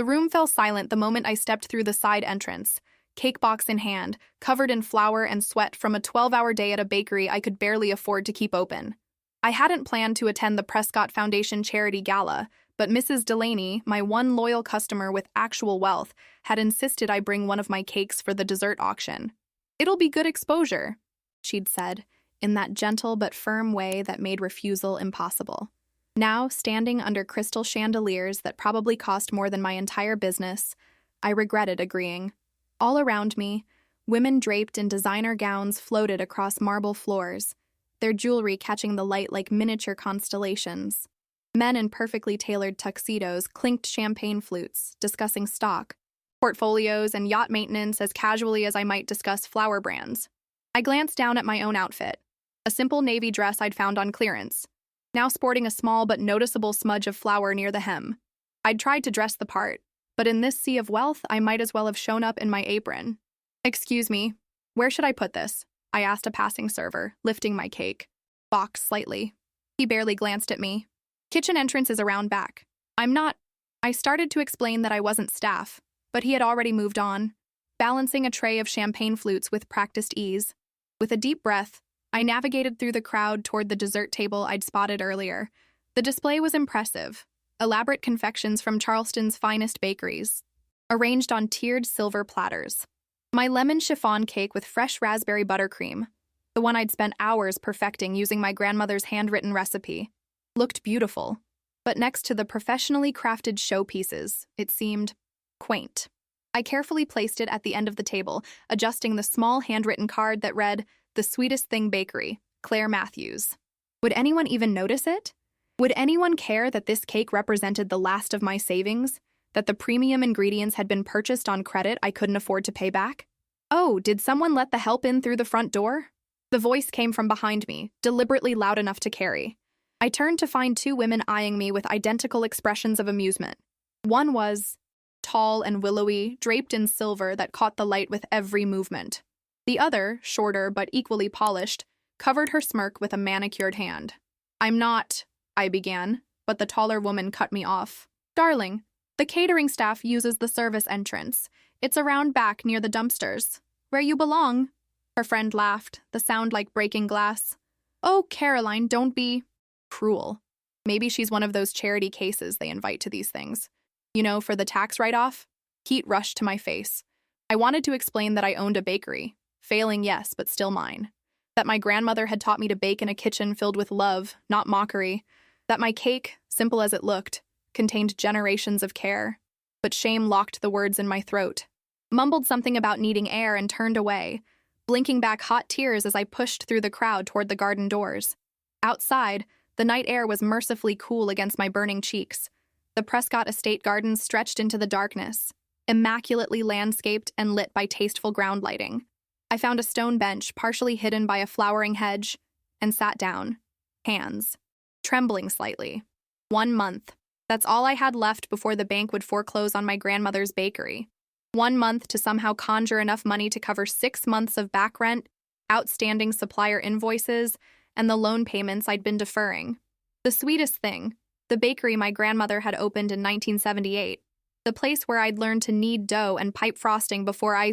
The room fell silent the moment I stepped through the side entrance, cake box in hand, covered in flour and sweat from a 12-hour day at a bakery I could barely afford to keep open. I hadn't planned to attend the Prescott Foundation charity gala, but Mrs. Delaney, my one loyal customer with actual wealth, had insisted I bring one of my cakes for the dessert auction. "It'll be good exposure," she'd said, in that gentle but firm way that made refusal impossible. Now, standing under crystal chandeliers that probably cost more than my entire business, I regretted agreeing. All around me, women draped in designer gowns floated across marble floors, their jewelry catching the light like miniature constellations. Men in perfectly tailored tuxedos clinked champagne flutes, discussing stock, portfolios, and yacht maintenance as casually as I might discuss flower brands. I glanced down at my own outfit, a simple navy dress I'd found on clearance, now sporting a small but noticeable smudge of flour near the hem. I'd tried to dress the part, but in this sea of wealth, I might as well have shown up in my apron. "Excuse me, where should I put this?" I asked a passing server, lifting my cake. Boxed slightly. He barely glanced at me. "Kitchen entrance is around back. I'm not—" I started to explain that I wasn't staff, but he had already moved on, balancing a tray of champagne flutes with practiced ease. With a deep breath, I navigated through the crowd toward the dessert table I'd spotted earlier. The display was impressive. Elaborate confections from Charleston's finest bakeries, arranged on tiered silver platters. My lemon chiffon cake with fresh raspberry buttercream, the one I'd spent hours perfecting using my grandmother's handwritten recipe, looked beautiful. But next to the professionally crafted showpieces, it seemed quaint. I carefully placed it at the end of the table, adjusting the small handwritten card that read, "The Sweetest Thing Bakery, Claire Matthews." Would anyone even notice it? Would anyone care that this cake represented the last of my savings? That the premium ingredients had been purchased on credit I couldn't afford to pay back? "Oh, did someone let the help in through the front door?" The voice came from behind me, deliberately loud enough to carry. I turned to find two women eyeing me with identical expressions of amusement. One was tall and willowy, draped in silver that caught the light with every movement. The other, shorter but equally polished, covered her smirk with a manicured hand. "I'm not," I began, but the taller woman cut me off. "Darling, the catering staff uses the service entrance. It's around back near the dumpsters. Where you belong." Her friend laughed, the sound like breaking glass. "Oh, Caroline, don't be cruel. Maybe she's one of those charity cases they invite to these things. You know, for the tax write-off?" Heat rushed to my face. I wanted to explain that I owned a bakery. Failing, yes, but still mine. That my grandmother had taught me to bake in a kitchen filled with love, not mockery. That my cake, simple as it looked, contained generations of care. But shame locked the words in my throat. Mumbled something about needing air and turned away, blinking back hot tears as I pushed through the crowd toward the garden doors. Outside, the night air was mercifully cool against my burning cheeks. The Prescott estate gardens stretched into the darkness, immaculately landscaped and lit by tasteful ground lighting. I found a stone bench partially hidden by a flowering hedge and sat down, hands trembling slightly. 1 month. That's all I had left before the bank would foreclose on my grandmother's bakery. 1 month to somehow conjure enough money to cover 6 months of back rent, outstanding supplier invoices, and the loan payments I'd been deferring. The sweetest thing, the bakery my grandmother had opened in 1978, the place where I'd learned to knead dough and pipe frosting before I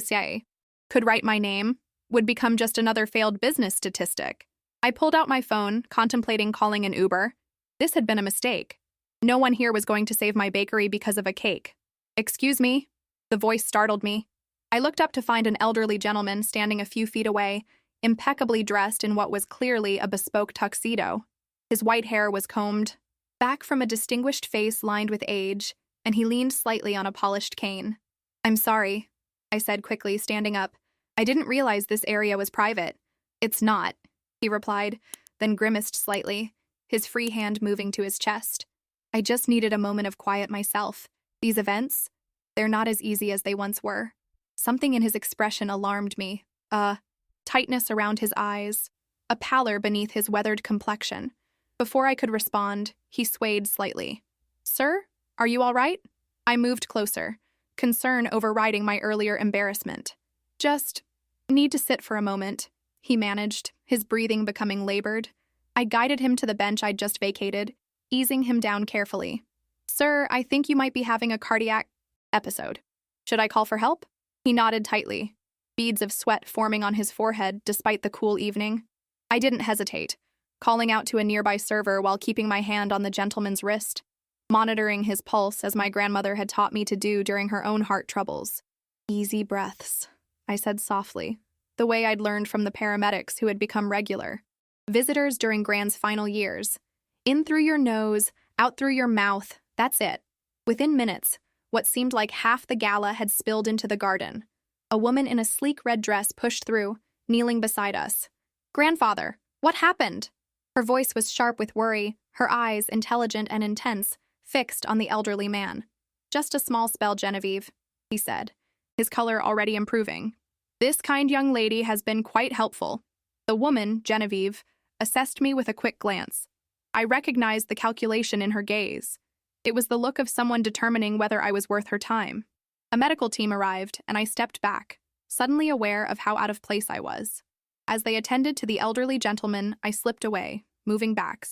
could write my name, would become just another failed business statistic. I pulled out my phone, contemplating calling an Uber. This had been a mistake. No one here was going to save my bakery because of a cake. "Excuse me?" The voice startled me. I looked up to find an elderly gentleman standing a few feet away, impeccably dressed in what was clearly a bespoke tuxedo. His white hair was combed back from a distinguished face lined with age, and he leaned slightly on a polished cane. "I'm sorry," I said quickly, standing up. "I didn't realize this area was private." "It's not," he replied, then grimaced slightly, his free hand moving to his chest. "I just needed a moment of quiet myself. These events, they're not as easy as they once were." Something in his expression alarmed me. A tightness around his eyes, a pallor beneath his weathered complexion. Before I could respond, he swayed slightly. "Sir, are you all right?" I moved closer, concern overriding my earlier embarrassment. "Just need to sit for a moment," he managed, his breathing becoming labored. I guided him to the bench I'd just vacated, easing him down carefully. "Sir, I think you might be having a cardiac—" episode. Should I call for help? He nodded tightly, beads of sweat forming on his forehead despite the cool evening. I didn't hesitate, calling out to a nearby server while keeping my hand on the gentleman's wrist, monitoring his pulse as my grandmother had taught me to do during her own heart troubles. Easy breaths, I said softly, the way I'd learned from the paramedics who had become regular visitors during Gran's final years. In through your nose, out through your mouth, that's it. Within minutes, what seemed like half the gala had spilled into the garden. A woman in a sleek red dress pushed through, kneeling beside us. "Grandfather, what happened?" Her voice was sharp with worry, her eyes, intelligent and intense, fixed on the elderly man. "Just a small spell, Genevieve," he said, his color already improving. "This kind young lady has been quite helpful." The woman, Genevieve, assessed me with a quick glance. I recognized the calculation in her gaze. It was the look of someone determining whether I was worth her time. A medical team arrived, and I stepped back, suddenly aware of how out of place I was. As they attended to the elderly gentleman, I slipped away, moving back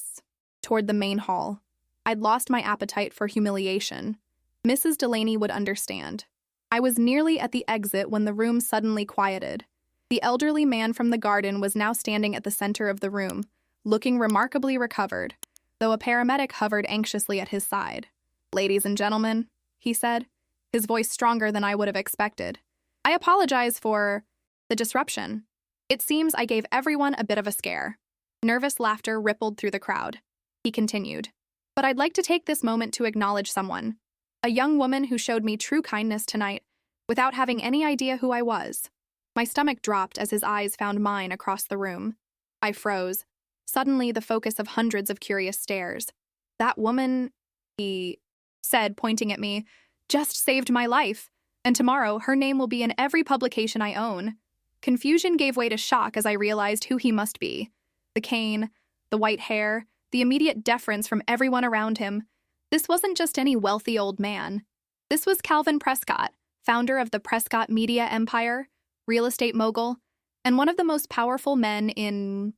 toward the main hall. I'd lost my appetite for humiliation. Mrs. Delaney would understand. I was nearly at the exit when the room suddenly quieted. The elderly man from the garden was now standing at the center of the room, looking remarkably recovered, though a paramedic hovered anxiously at his side. "Ladies and gentlemen," he said, his voice stronger than I would have expected. "I apologize for the disruption. It seems I gave everyone a bit of a scare." Nervous laughter rippled through the crowd. He continued, "But I'd like to take this moment to acknowledge someone. A young woman who showed me true kindness tonight, without having any idea who I was." My stomach dropped as his eyes found mine across the room. I froze, suddenly the focus of hundreds of curious stares. "That woman," he said, pointing at me, "just saved my life, and tomorrow her name will be in every publication I own." Confusion gave way to shock as I realized who he must be. The cane, the white hair, the immediate deference from everyone around him. This wasn't just any wealthy old man. This was Calvin Prescott, founder of the Prescott media empire, real estate mogul, and one of the most powerful men in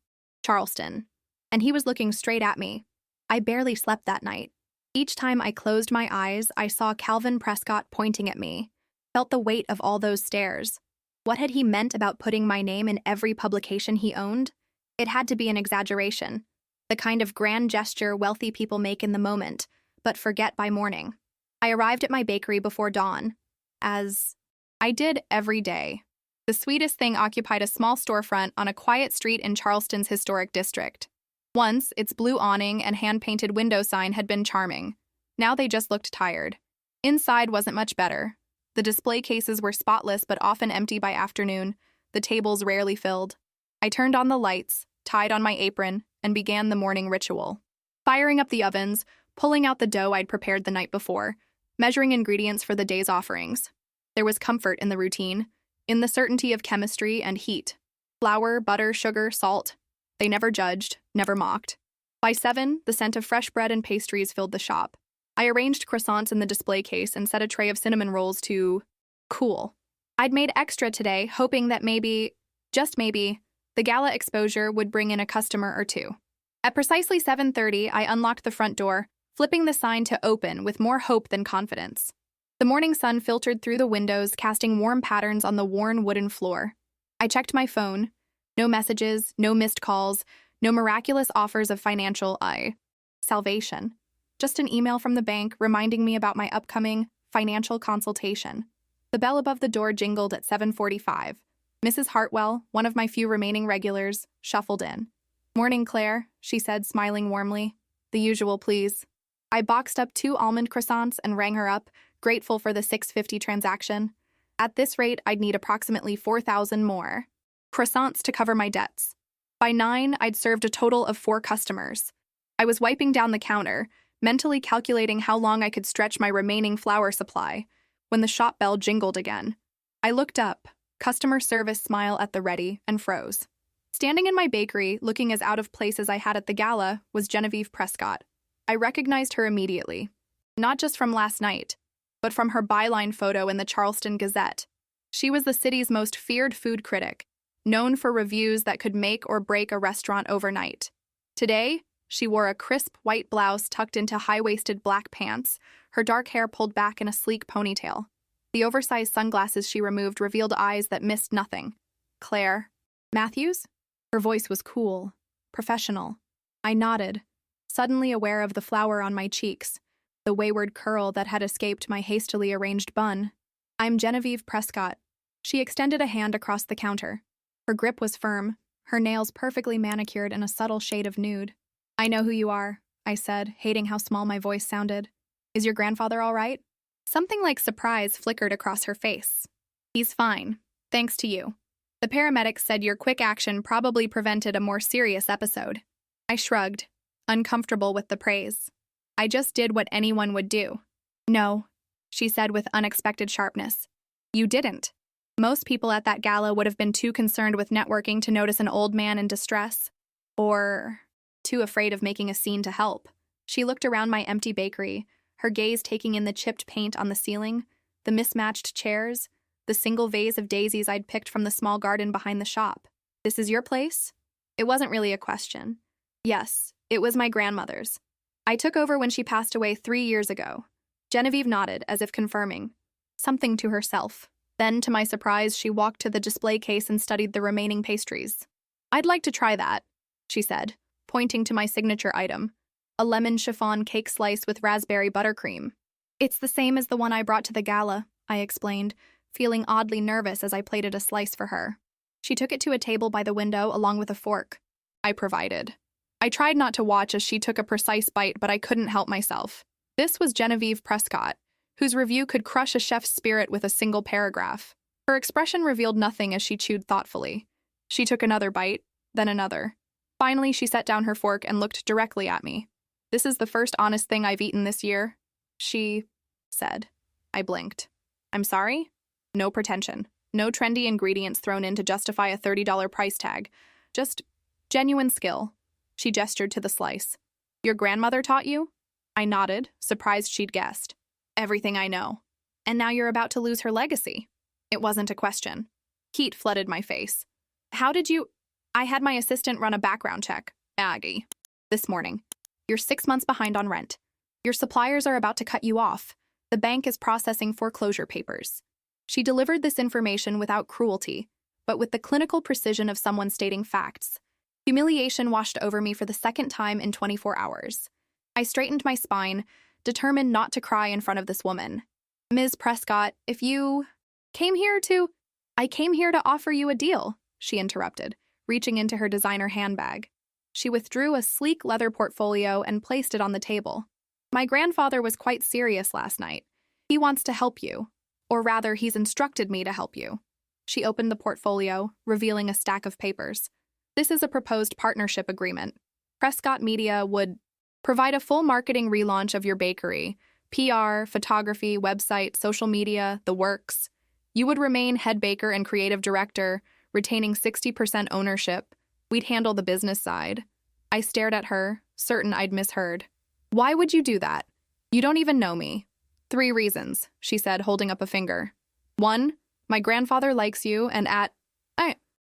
Charleston. And he was looking straight at me. I barely slept that night. Each time I closed my eyes, I saw Calvin Prescott pointing at me, felt the weight of all those stares. What had he meant about putting my name in every publication he owned? It had to be an exaggeration, the kind of grand gesture wealthy people make in the moment, but forget by morning. I arrived at my bakery before dawn, as I did every day. The sweetest thing occupied a small storefront on a quiet street in Charleston's historic district. Once, its blue awning and hand-painted window sign had been charming. Now they just looked tired. Inside wasn't much better. The display cases were spotless but often empty by afternoon, the tables rarely filled. I turned on the lights, tied on my apron, and began the morning ritual. Firing up the ovens, pulling out the dough I'd prepared the night before, measuring ingredients for the day's offerings. There was comfort in the routine, in the certainty of chemistry and heat. Flour, butter, sugar, salt. They never judged, never mocked. By 7, the scent of fresh bread and pastries filled the shop. I arranged croissants in the display case and set a tray of cinnamon rolls to cool. I'd made extra today, hoping that maybe, just maybe, the gala exposure would bring in a customer or two. At precisely 7:30, I unlocked the front door, flipping the sign to open with more hope than confidence. The morning sun filtered through the windows, casting warm patterns on the worn wooden floor. I checked my phone. No messages, no missed calls, no miraculous offers of financial salvation. Just an email from the bank reminding me about my upcoming financial consultation. The bell above the door jingled at 7:45. Mrs. Hartwell, one of my few remaining regulars, shuffled in. "Morning, Claire," she said, smiling warmly. "The usual, please." I boxed up 2 almond croissants and rang her up, grateful for the $6.50 transaction. At this rate, I'd need approximately 4,000 more croissants to cover my debts. By 9, I'd served a total of 4 customers. I was wiping down the counter, mentally calculating how long I could stretch my remaining flour supply, when the shop bell jingled again. I looked up, customer service smile at the ready, and froze. Standing in my bakery, looking as out of place as I had at the gala, was Genevieve Prescott. I recognized her immediately, not just from last night, but from her byline photo in the Charleston Gazette. She was the city's most feared food critic, known for reviews that could make or break a restaurant overnight. Today, she wore a crisp white blouse tucked into high-waisted black pants, her dark hair pulled back in a sleek ponytail. The oversized sunglasses she removed revealed eyes that missed nothing. Claire. Matthews? Her voice was cool, professional. I nodded, suddenly aware of the flower on my cheeks, the wayward curl that had escaped my hastily arranged bun. I'm Genevieve Prescott. She extended a hand across the counter. Her grip was firm, her nails perfectly manicured in a subtle shade of nude. I know who you are, I said, hating how small my voice sounded. Is your grandfather all right? Something like surprise flickered across her face. He's fine, thanks to you. The paramedics said your quick action probably prevented a more serious episode. I shrugged, uncomfortable with the praise. I just did what anyone would do. No, she said with unexpected sharpness. You didn't. Most people at that gala would have been too concerned with networking to notice an old man in distress, or too afraid of making a scene to help. She looked around my empty bakery, her gaze taking in the chipped paint on the ceiling, the mismatched chairs, the single vase of daisies I'd picked from the small garden behind the shop. This is your place? It wasn't really a question. Yes, it was my grandmother's. I took over when she passed away 3 years ago. Genevieve nodded, as if confirming. Something to herself. Then, to my surprise, she walked to the display case and studied the remaining pastries. I'd like to try that, she said, pointing to my signature item, a lemon chiffon cake slice with raspberry buttercream. It's the same as the one I brought to the gala, I explained, feeling oddly nervous as I plated a slice for her. She took it to a table by the window along with a fork. I provided. I tried not to watch as she took a precise bite, but I couldn't help myself. This was Genevieve Prescott, whose review could crush a chef's spirit with a single paragraph. Her expression revealed nothing as she chewed thoughtfully. She took another bite, then another. Finally, she set down her fork and looked directly at me. This is the first honest thing I've eaten this year, she said. I blinked. I'm sorry? No pretension. No trendy ingredients thrown in to justify a $30 price tag. Just genuine skill. She gestured to the slice. Your grandmother taught you? I nodded, surprised she'd guessed. Everything I know. And now you're about to lose her legacy. It wasn't a question. Heat flooded my face. How did you... I had my assistant run a background check, Aggie, this morning. You're 6 months behind on rent. Your suppliers are about to cut you off. The bank is processing foreclosure papers. She delivered this information without cruelty, but with the clinical precision of someone stating facts. Humiliation washed over me for the second time in 24 hours. I straightened my spine, determined not to cry in front of this woman. Ms. Prescott, if you... I came here to offer you a deal, she interrupted, reaching into her designer handbag. She withdrew a sleek leather portfolio and placed it on the table. My grandfather was quite serious last night. He wants to help you. Or rather, he's instructed me to help you. She opened the portfolio, revealing a stack of papers. This is a proposed partnership agreement. Prescott Media would provide a full marketing relaunch of your bakery, PR, photography, website, social media, the works. You would remain head baker and creative director, retaining 60% ownership. We'd handle the business side. I stared at her, certain I'd misheard. Why would you do that? You don't even know me. 3 reasons, she said, holding up a finger. 1, my grandfather likes you, and at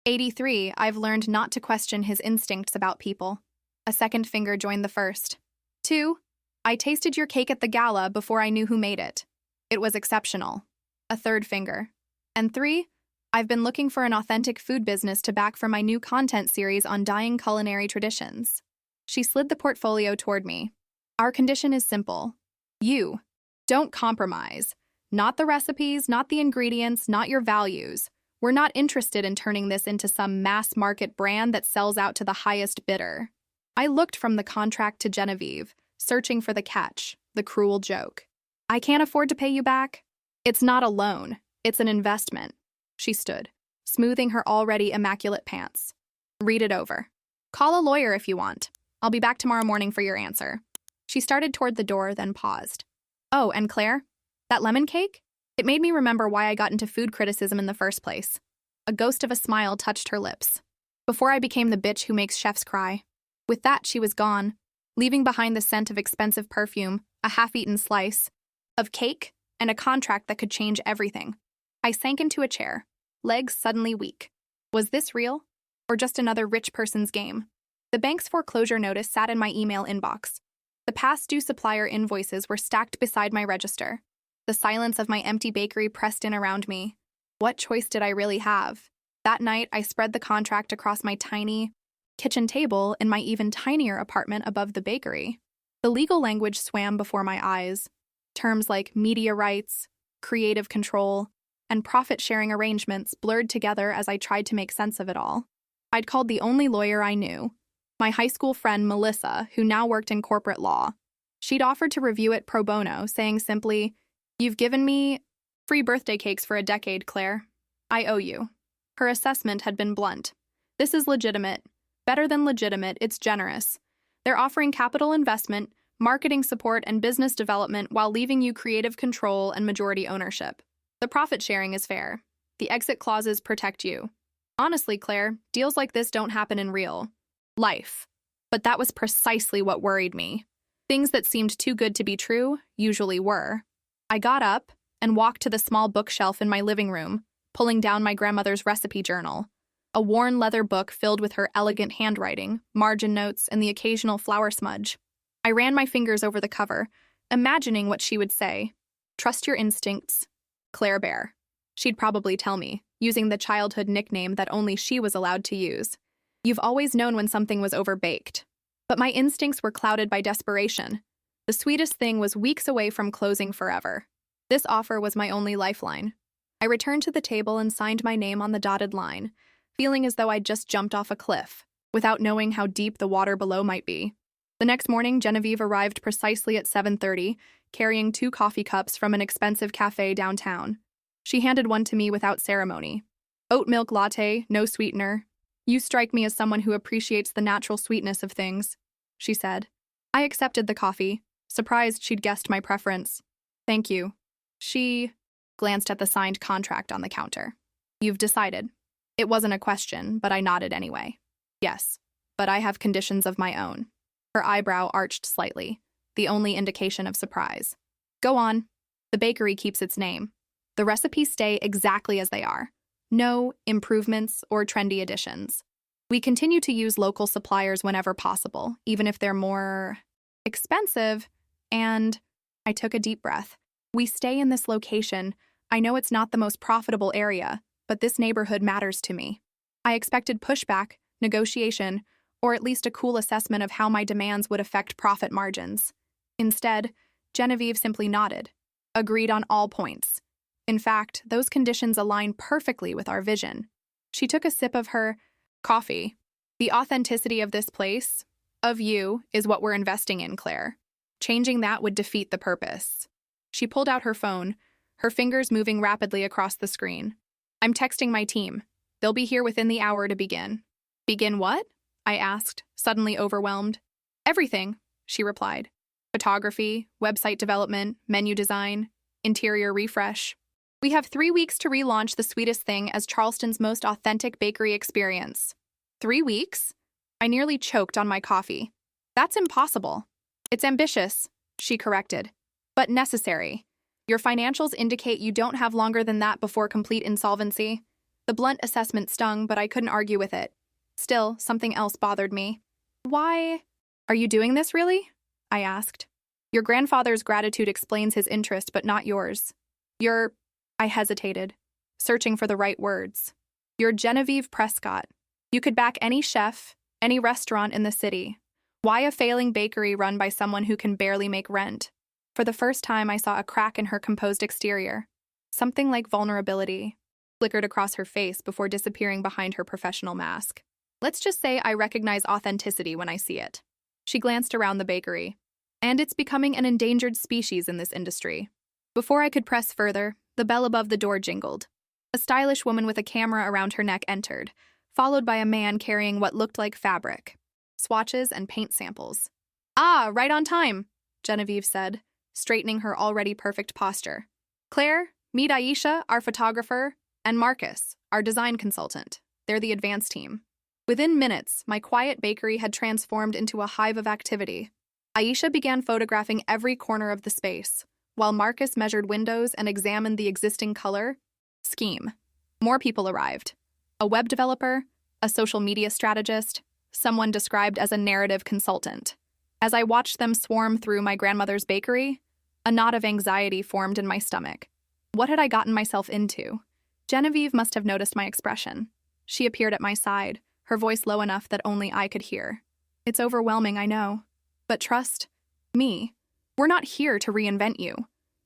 83, I've learned not to question his instincts about people. A second finger joined the first. 2, I tasted your cake at the gala before I knew who made it. It was exceptional. A third finger. And 3, I've been looking for an authentic food business to back for my new content series on dying culinary traditions. She slid the portfolio toward me. Our condition is simple. You. Don't compromise. Not the recipes, not the ingredients, not your values. We're not interested in turning this into some mass-market brand that sells out to the highest bidder. I looked from the contract to Genevieve, searching for the catch, the cruel joke. I can't afford to pay you back. It's not a loan. It's an investment. She stood, smoothing her already immaculate pants. Read it over. Call a lawyer if you want. I'll be back tomorrow morning for your answer. She started toward the door, then paused. Oh, and Claire? That lemon cake? It made me remember why I got into food criticism in the first place. A ghost of a smile touched her lips. Before I became the bitch who makes chefs cry. With that, she was gone, leaving behind the scent of expensive perfume, a half-eaten slice of cake, and a contract that could change everything. I sank into a chair, legs suddenly weak. Was this real? Or just another rich person's game? The bank's foreclosure notice sat in my email inbox. The past due supplier invoices were stacked beside my register. the silence of my empty bakery pressed in around me. What choice did I really have? That night, I spread the contract across my tiny kitchen table in my even tinier apartment above the bakery. The legal language swam before my eyes. Terms like media rights, creative control, and profit-sharing arrangements blurred together as I tried to make sense of it all. I'd called the only lawyer I knew, my high school friend Melissa, who now worked in corporate law. She'd offered to review it pro bono, saying simply, "You've given me free birthday cakes for a decade, Claire. I owe you." Her assessment had been blunt. "This is legitimate. Better than legitimate, it's generous. They're offering capital investment, marketing support, and business development while leaving you creative control and majority ownership. The profit sharing is fair. The exit clauses protect you. Honestly, Claire, deals like this don't happen in real life." But that was precisely what worried me. Things that seemed too good to be true usually were. I got up and walked to the small bookshelf in my living room, pulling down my grandmother's recipe journal, a worn leather book filled with her elegant handwriting, margin notes, and the occasional flour smudge. I ran my fingers over the cover, imagining what she would say. "Trust your instincts, Claire Bear." She'd probably tell me, using the childhood nickname that only she was allowed to use. "You've always known when something was overbaked." But my instincts were clouded by desperation. The sweetest thing was weeks away from closing forever. This offer was my only lifeline. I returned to the table and signed my name on the dotted line, feeling as though I'd just jumped off a cliff, without knowing how deep the water below might be. The next morning, Genevieve arrived precisely at 7:30, carrying 2 coffee cups from an expensive cafe downtown. She handed one to me without ceremony. "Oat milk latte, no sweetener. You strike me as someone who appreciates the natural sweetness of things," she said. I accepted the coffee, surprised she'd guessed my preference. "Thank you." She glanced at the signed contract on the counter. "You've decided." It wasn't a question, but I nodded anyway. "Yes, but I have conditions of my own." Her eyebrow arched slightly, the only indication of surprise. "Go on." "The bakery keeps its name. The recipes stay exactly as they are. No improvements or trendy additions. We continue to use local suppliers whenever possible, even if they're more expensive, and—" I took a deep breath. "We stay in this location. I know it's not the most profitable area, but this neighborhood matters to me." I expected pushback, negotiation, or at least a cool assessment of how my demands would affect profit margins. Instead, Genevieve simply nodded, agreed on all points. In fact, those conditions align perfectly with our vision. She took a sip of her coffee. "The authenticity of this place, of you, is what we're investing in, Claire. Changing that would defeat the purpose." She pulled out her phone, her fingers moving rapidly across the screen. "I'm texting my team. They'll be here within the hour to begin." "Begin what?" I asked, suddenly overwhelmed. "Everything," she replied. "Photography, website development, menu design, interior refresh. We have 3 weeks to relaunch the sweetest thing as Charleston's most authentic bakery experience." 3 weeks? I nearly choked on my coffee. "That's impossible." "It's ambitious," she corrected, "but necessary. Your financials indicate you don't have longer than that before complete insolvency." The blunt assessment stung, but I couldn't argue with it. Still, something else bothered me. "Why? Are you doing this really?" I asked. "Your grandfather's gratitude explains his interest, but not yours. You're—" I hesitated, searching for the right words. "You're Genevieve Prescott. You could back any chef, any restaurant in the city. Why a failing bakery run by someone who can barely make rent?" For the first time, I saw a crack in her composed exterior. Something like vulnerability flickered across her face before disappearing behind her professional mask. "Let's just say I recognize authenticity when I see it." She glanced around the bakery. "And it's becoming an endangered species in this industry." Before I could press further, the bell above the door jingled. A stylish woman with a camera around her neck entered, followed by a man carrying what looked like fabric, swatches, and paint samples. "Ah, right on time," Genevieve said, straightening her already perfect posture. "Claire, meet Aisha, our photographer, and Marcus, our design consultant. They're the advance team." Within minutes, my quiet bakery had transformed into a hive of activity. Aisha began photographing every corner of the space, while Marcus measured windows and examined the existing color scheme. More people arrived. A web developer, a social media strategist, someone described as a narrative consultant. As I watched them swarm through my grandmother's bakery, A knot of anxiety formed in my stomach. What had I gotten myself into? Genevieve must have noticed my expression. She appeared at my side, her voice low enough that only I could hear. It's overwhelming, I know. But trust me. We're not here to reinvent you.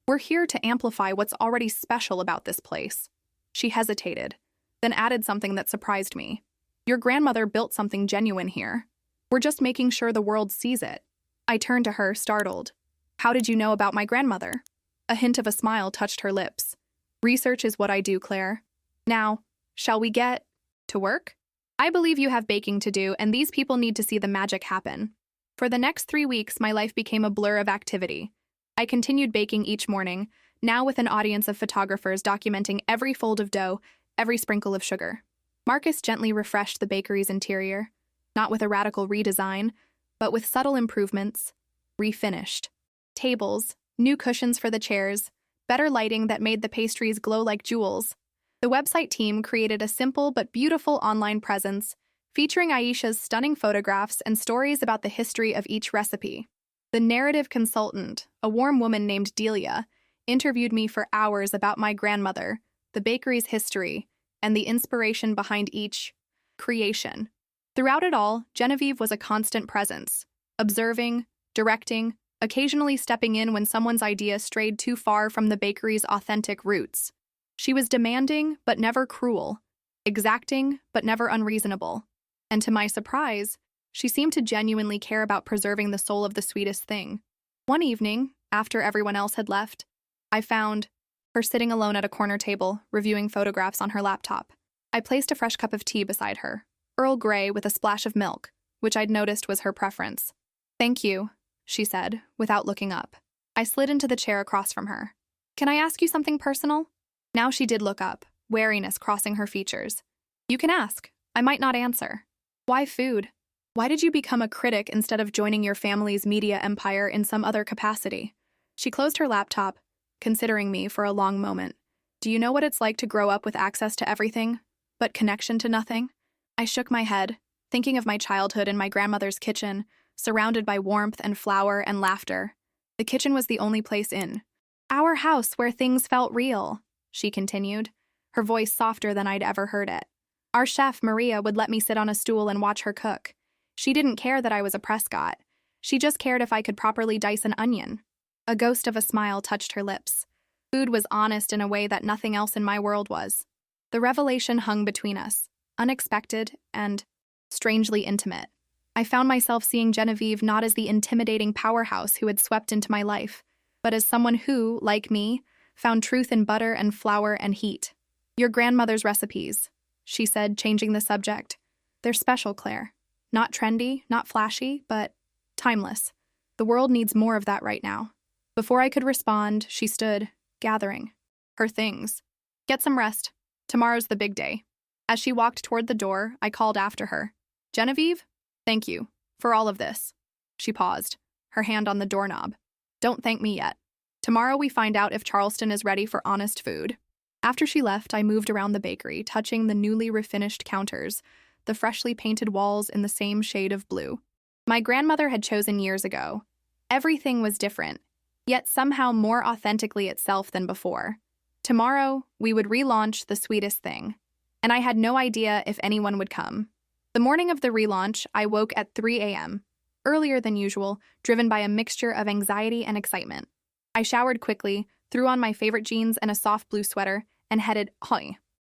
We're here to amplify what's already special about this place. She hesitated, then added something that surprised me. Your grandmother built something genuine here. We're just making sure the world sees it. I turned to her, startled. How did you know about my grandmother? A hint of a smile touched her lips. Research is what I do, Claire. Now, shall we get to work? I believe you have baking to do, and these people need to see the magic happen. For the next 3 weeks, my life became a blur of activity. I continued baking each morning, now with an audience of photographers documenting every fold of dough, every sprinkle of sugar. Marcus gently refreshed the bakery's interior, not with a radical redesign, but with subtle improvements, refinished. Tables, new cushions for the chairs, better lighting that made the pastries glow like jewels. The website team created a simple but beautiful online presence, featuring Aisha's stunning photographs and stories about the history of each recipe. The narrative consultant, a warm woman named Delia, interviewed me for hours about my grandmother, the bakery's history, and the inspiration behind each creation. Throughout it all, Genevieve was a constant presence, observing, directing, occasionally stepping in when someone's idea strayed too far from the bakery's authentic roots. She was demanding, but never cruel, exacting, but never unreasonable. And to my surprise, she seemed to genuinely care about preserving the soul of the sweetest thing. One evening, after everyone else had left, I found her sitting alone at a corner table, reviewing photographs on her laptop. I placed a fresh cup of tea beside her, Earl Grey with a splash of milk, which I'd noticed was her preference. Thank you, she said, without looking up. I slid into the chair across from her. Can I ask you something personal? Now she did look up, wariness crossing her features. You can ask. I might not answer. Why food? Why did you become a critic instead of joining your family's media empire in some other capacity? She closed her laptop, considering me for a long moment. Do you know what it's like to grow up with access to everything, but connection to nothing? I shook my head, thinking of my childhood in my grandmother's kitchen, surrounded by warmth and flour and laughter. The kitchen was the only place in our house where things felt real, she continued, her voice softer than I'd ever heard it. Our chef, Maria, would let me sit on a stool and watch her cook. She didn't care that I was a Prescott. She just cared if I could properly dice an onion. A ghost of a smile touched her lips. Food was honest in a way that nothing else in my world was. The revelation hung between us, unexpected and strangely intimate. I found myself seeing Genevieve not as the intimidating powerhouse who had swept into my life, but as someone who, like me, found truth in butter and flour and heat. Your grandmother's recipes, she said, changing the subject. They're special, Claire. Not trendy, not flashy, but timeless. The world needs more of that right now. Before I could respond, she stood, gathering her things. Get some rest. Tomorrow's the big day. As she walked toward the door, I called after her. Genevieve? Thank you for all of this. She paused, her hand on the doorknob. Don't thank me yet. Tomorrow we find out if Charleston is ready for honest food. After she left, I moved around the bakery, touching the newly refinished counters, the freshly painted walls in the same shade of blue. My grandmother had chosen years ago. Everything was different, yet somehow more authentically itself than before. Tomorrow, we would relaunch the sweetest thing, and I had no idea if anyone would come. The morning of the relaunch, I woke at 3 a.m., earlier than usual, driven by a mixture of anxiety and excitement. I showered quickly, threw on my favorite jeans and a soft blue sweater, and headed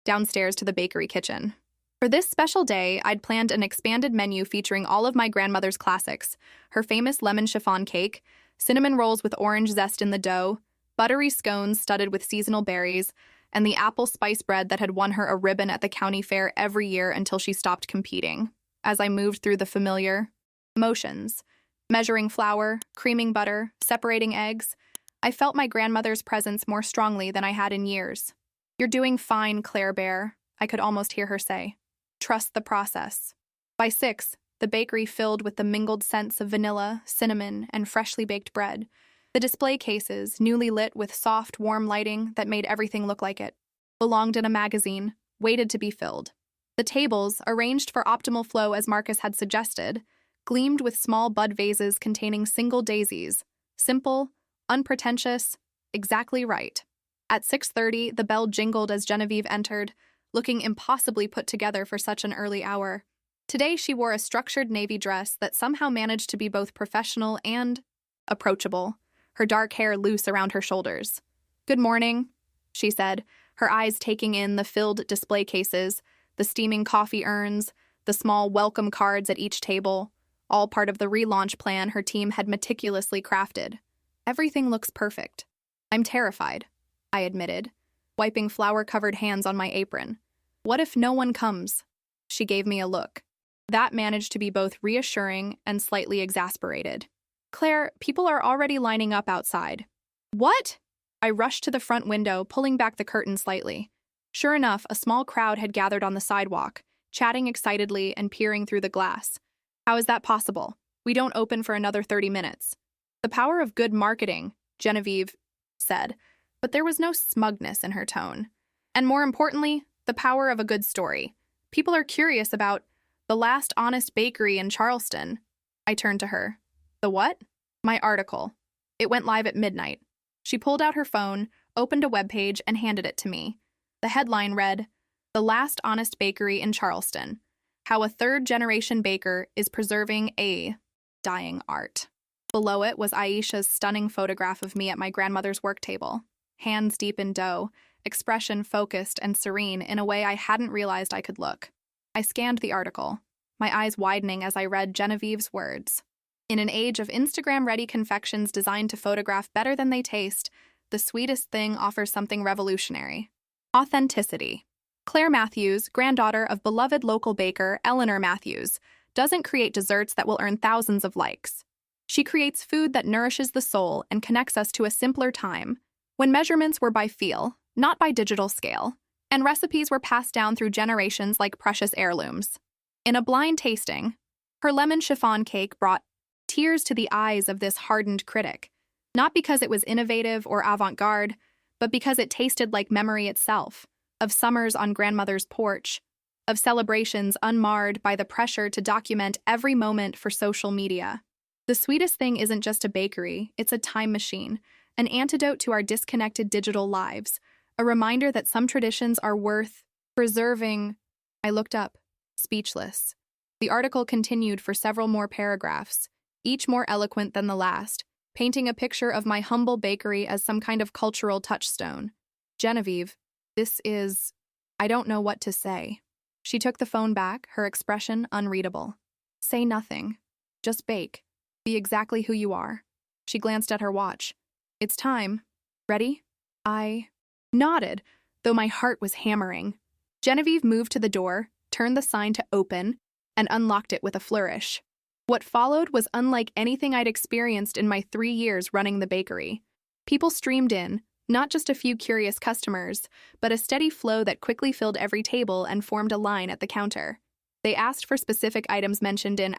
downstairs to the bakery kitchen. For this special day, I'd planned an expanded menu featuring all of my grandmother's classics, her famous lemon chiffon cake, cinnamon rolls with orange zest in the dough, buttery scones studded with seasonal berries, and the apple spice bread that had won her a ribbon at the county fair every year until she stopped competing. As I moved through the familiar motions, measuring flour, creaming butter, separating eggs, I felt my grandmother's presence more strongly than I had in years. You're doing fine, Claire Bear, I could almost hear her say. Trust the process. By 6, the bakery filled with the mingled scents of vanilla, cinnamon, and freshly baked bread. The display cases, newly lit with soft, warm lighting that made everything look like it, belonged in a magazine, waited to be filled. The tables, arranged for optimal flow as Marcus had suggested, gleamed with small bud vases containing single daisies, simple, Unpretentious. Exactly right. At 6:30, the bell jingled as Genevieve entered, looking impossibly put together for such an early hour. Today, she wore a structured navy dress that somehow managed to be both professional and approachable, her dark hair loose around her shoulders. "Good morning," she said, her eyes taking in the filled display cases, the steaming coffee urns, the small welcome cards at each table, all part of the relaunch plan her team had meticulously crafted. "Everything looks perfect. I'm terrified," I admitted, wiping flour-covered hands on my apron. "What if no one comes?" She gave me a look. That managed to be both reassuring and slightly exasperated. "Claire, people are already lining up outside." "What?" I rushed to the front window, pulling back the curtain slightly. Sure enough, a small crowd had gathered on the sidewalk, chatting excitedly and peering through the glass. "How is that possible? We don't open for another 30 minutes. "The power of good marketing," Genevieve said, but there was no smugness in her tone. "And more importantly, the power of a good story. People are curious about the last honest bakery in Charleston." I turned to her. "The what?" "My article. It went live at midnight." She pulled out her phone, opened a webpage, and handed it to me. The headline read, "The Last Honest Bakery in Charleston. How a third-generation baker is preserving a dying art." Below it was Aisha's stunning photograph of me at my grandmother's work table, hands deep in dough, expression focused and serene in a way I hadn't realized I could look. I scanned the article, my eyes widening as I read Genevieve's words. "In an age of Instagram-ready confections designed to photograph better than they taste, the sweetest thing offers something revolutionary. Authenticity. Claire Matthews, granddaughter of beloved local baker Eleanor Matthews, doesn't create desserts that will earn thousands of likes. She creates food that nourishes the soul and connects us to a simpler time, when measurements were by feel, not by digital scale, and recipes were passed down through generations like precious heirlooms. In a blind tasting, her lemon chiffon cake brought tears to the eyes of this hardened critic, not because it was innovative or avant-garde, but because it tasted like memory itself, of summers on grandmother's porch, of celebrations unmarred by the pressure to document every moment for social media. The sweetest thing isn't just a bakery, it's a time machine, an antidote to our disconnected digital lives, a reminder that some traditions are worth preserving." I looked up, speechless. The article continued for several more paragraphs, each more eloquent than the last, painting a picture of my humble bakery as some kind of cultural touchstone. "Genevieve, I don't know what to say." She took the phone back, her expression unreadable. "Say nothing. Just bake. Be exactly who you are." She glanced at her watch. "It's time. Ready?" I nodded, though my heart was hammering. Genevieve moved to the door, turned the sign to open, and unlocked it with a flourish. What followed was unlike anything I'd experienced in my 3 years running the bakery. People streamed in, not just a few curious customers, but a steady flow that quickly filled every table and formed a line at the counter. They asked for specific items mentioned in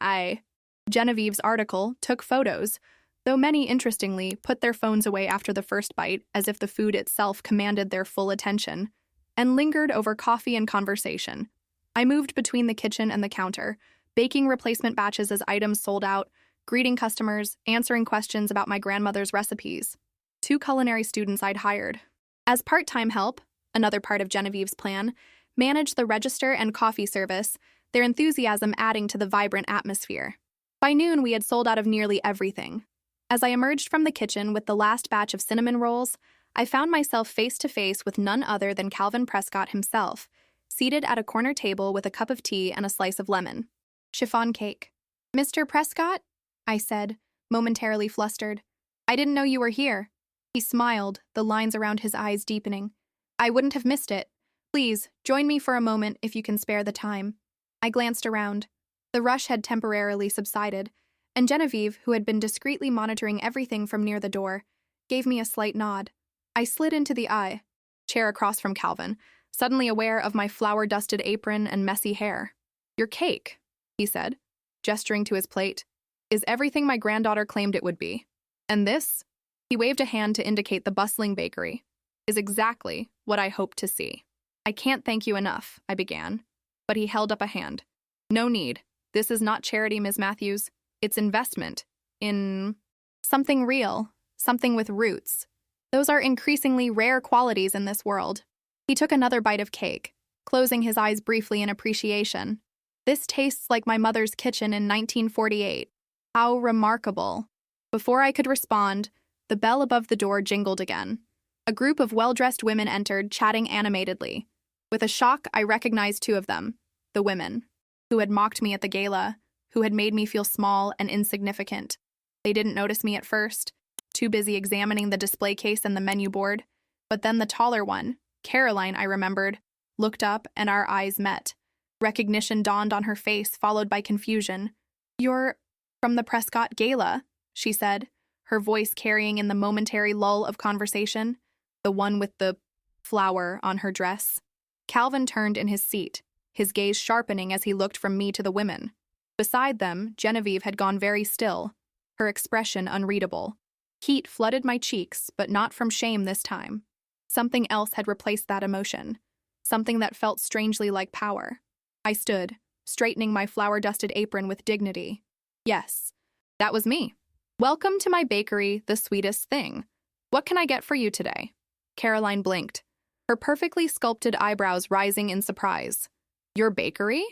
Genevieve's article, took photos, though many, interestingly, put their phones away after the first bite as if the food itself commanded their full attention, and lingered over coffee and conversation. I moved between the kitchen and the counter, baking replacement batches as items sold out, greeting customers, answering questions about my grandmother's recipes. 2 culinary students I'd hired. As part-time help, another part of Genevieve's plan, managed the register and coffee service, their enthusiasm adding to the vibrant atmosphere. By noon, we had sold out of nearly everything. As I emerged from the kitchen with the last batch of cinnamon rolls, I found myself face-to-face with none other than Calvin Prescott himself, seated at a corner table with a cup of tea and a slice of lemon. Chiffon cake. "Mr. Prescott?" I said, momentarily flustered. "I didn't know you were here." He smiled, the lines around his eyes deepening. "I wouldn't have missed it. Please, join me for a moment if you can spare the time." I glanced around. The rush had temporarily subsided, and Genevieve, who had been discreetly monitoring everything from near the door, gave me a slight nod. I slid into the chair across from Calvin, suddenly aware of my flour-dusted apron and messy hair. "Your cake," he said, gesturing to his plate, "is everything my granddaughter claimed it would be. And this," he waved a hand to indicate the bustling bakery, "is exactly what I hoped to see." "I can't thank you enough," I began, but he held up a hand. "No need. This is not charity, Ms. Matthews. It's investment in something real, something with roots. Those are increasingly rare qualities in this world. He took another bite of cake, closing his eyes briefly in appreciation. This tastes like my mother's kitchen in 1948. How remarkable. Before I could respond, the bell above the door jingled again. A group of well-dressed women entered, chatting animatedly. With a shock, I recognized two of them, the women, who had mocked me at the gala, who had made me feel small and insignificant. They didn't notice me at first, too busy examining the display case and the menu board. But then the taller one, Caroline, I remembered, looked up and our eyes met. Recognition dawned on her face, followed by confusion. "You're from the Prescott Gala," she said, her voice carrying in the momentary lull of conversation, the one with the flower on her dress. Calvin turned in his seat, his gaze sharpening as he looked from me to the women. Beside them, Genevieve had gone very still, her expression unreadable. Heat flooded my cheeks, but not from shame this time. Something else had replaced that emotion, something that felt strangely like power. I stood, straightening my flour-dusted apron with dignity. Yes, that was me. "Welcome to my bakery, the sweetest thing. What can I get for you today?" Caroline blinked, her perfectly sculpted eyebrows rising in surprise. "Your bakery?"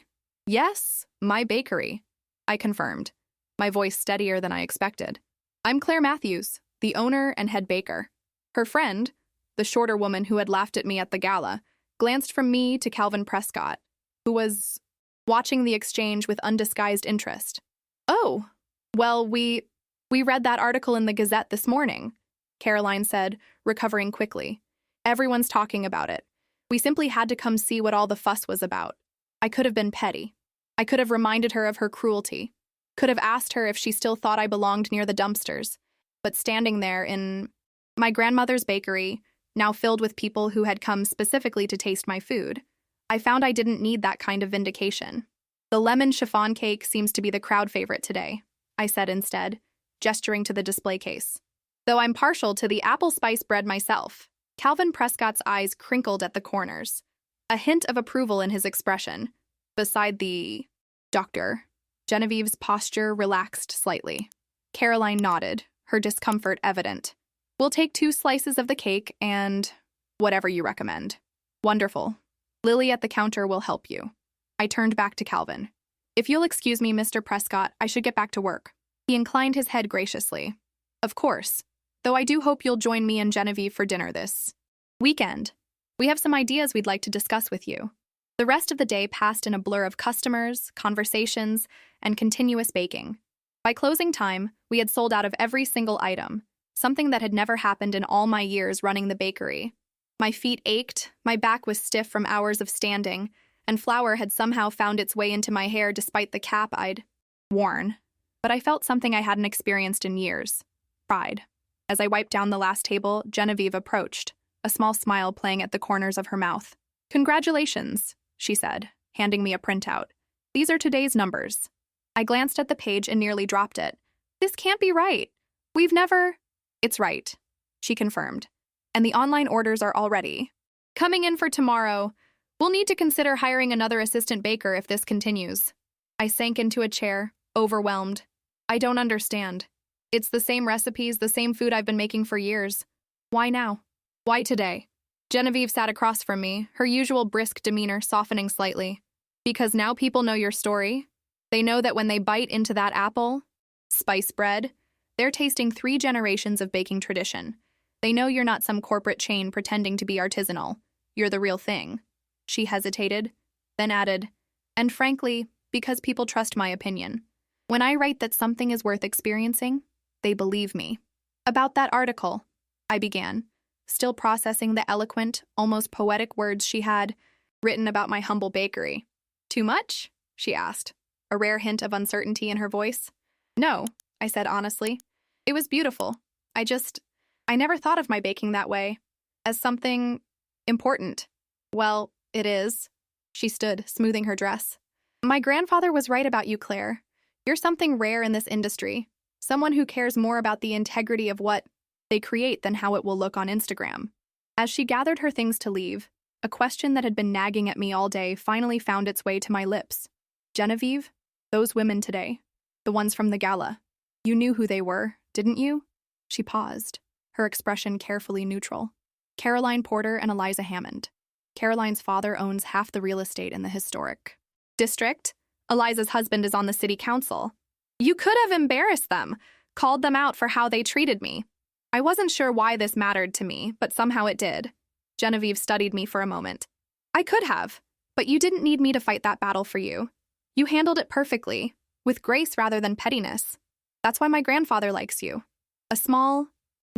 "Yes, my bakery," I confirmed, my voice steadier than I expected. "I'm Claire Matthews, the owner and head baker." Her friend, the shorter woman who had laughed at me at the gala, glanced from me to Calvin Prescott, who was watching the exchange with undisguised interest. "Oh, well, we read that article in the Gazette this morning," Caroline said, recovering quickly. "Everyone's talking about it. We simply had to come see what all the fuss was about." I could have been petty. I could have reminded her of her cruelty. Could have asked her if she still thought I belonged near the dumpsters. But standing there in my grandmother's bakery, now filled with people who had come specifically to taste my food, I found I didn't need that kind of vindication. "The lemon chiffon cake seems to be the crowd favorite today," I said instead, gesturing to the display case. "Though I'm partial to the apple spice bread myself." Calvin Prescott's eyes crinkled at the corners, a hint of approval in his expression. Beside the doctor, Genevieve's posture relaxed slightly. Caroline nodded, her discomfort evident. "We'll take 2 slices of the cake and whatever you recommend." "Wonderful. Lily at the counter will help you." I turned back to Calvin. "If you'll excuse me, Mr. Prescott, I should get back to work." He inclined his head graciously. "Of course, though I do hope you'll join me and Genevieve for dinner this weekend. We have some ideas we'd like to discuss with you." The rest of the day passed in a blur of customers, conversations, and continuous baking. By closing time, we had sold out of every single item, something that had never happened in all my years running the bakery. My feet ached, my back was stiff from hours of standing, and flour had somehow found its way into my hair despite the cap I'd worn. But I felt something I hadn't experienced in years: pride. As I wiped down the last table, Genevieve approached, a small smile playing at the corners of her mouth. "Congratulations," she said, handing me a printout. "These are today's numbers." I glanced at the page and nearly dropped it. "This can't be right. We've never—" "It's right," she confirmed. "And the online orders are already coming in for tomorrow. We'll need to consider hiring another assistant baker if this continues." I sank into a chair, overwhelmed. "I don't understand. It's the same recipes, the same food I've been making for years. Why now? Why today?" Genevieve sat across from me, her usual brisk demeanor softening slightly. "Because now people know your story. They know that when they bite into that apple, spice bread, they're tasting 3 generations of baking tradition. They know you're not some corporate chain pretending to be artisanal. You're the real thing." She hesitated, then added, "And frankly, because people trust my opinion. When I write that something is worth experiencing, they believe me." "About that article," I began, still processing the eloquent, almost poetic words she had written about my humble bakery. "Too much?" she asked, a rare hint of uncertainty in her voice. "No," I said honestly. "It was beautiful. I never thought of my baking that way, as something important." "Well, it is." She stood, smoothing her dress. "My grandfather was right about you, Claire. You're something rare in this industry, someone who cares more about the integrity of what they create than how it will look on Instagram." As she gathered her things to leave, a question that had been nagging at me all day finally found its way to my lips. "Genevieve, those women today, the ones from the gala, you knew who they were, didn't you?" She paused, her expression carefully neutral. Caroline Porter and Eliza Hammond. Caroline's father owns half the real estate in the historic district. Eliza's husband is on the city council. You could have embarrassed them, called them out for how they treated me. I wasn't sure why this mattered to me, but somehow it did. Genevieve studied me for a moment. I could have, but you didn't need me to fight that battle for you. You handled it perfectly, with grace rather than pettiness. That's why my grandfather likes you. A small,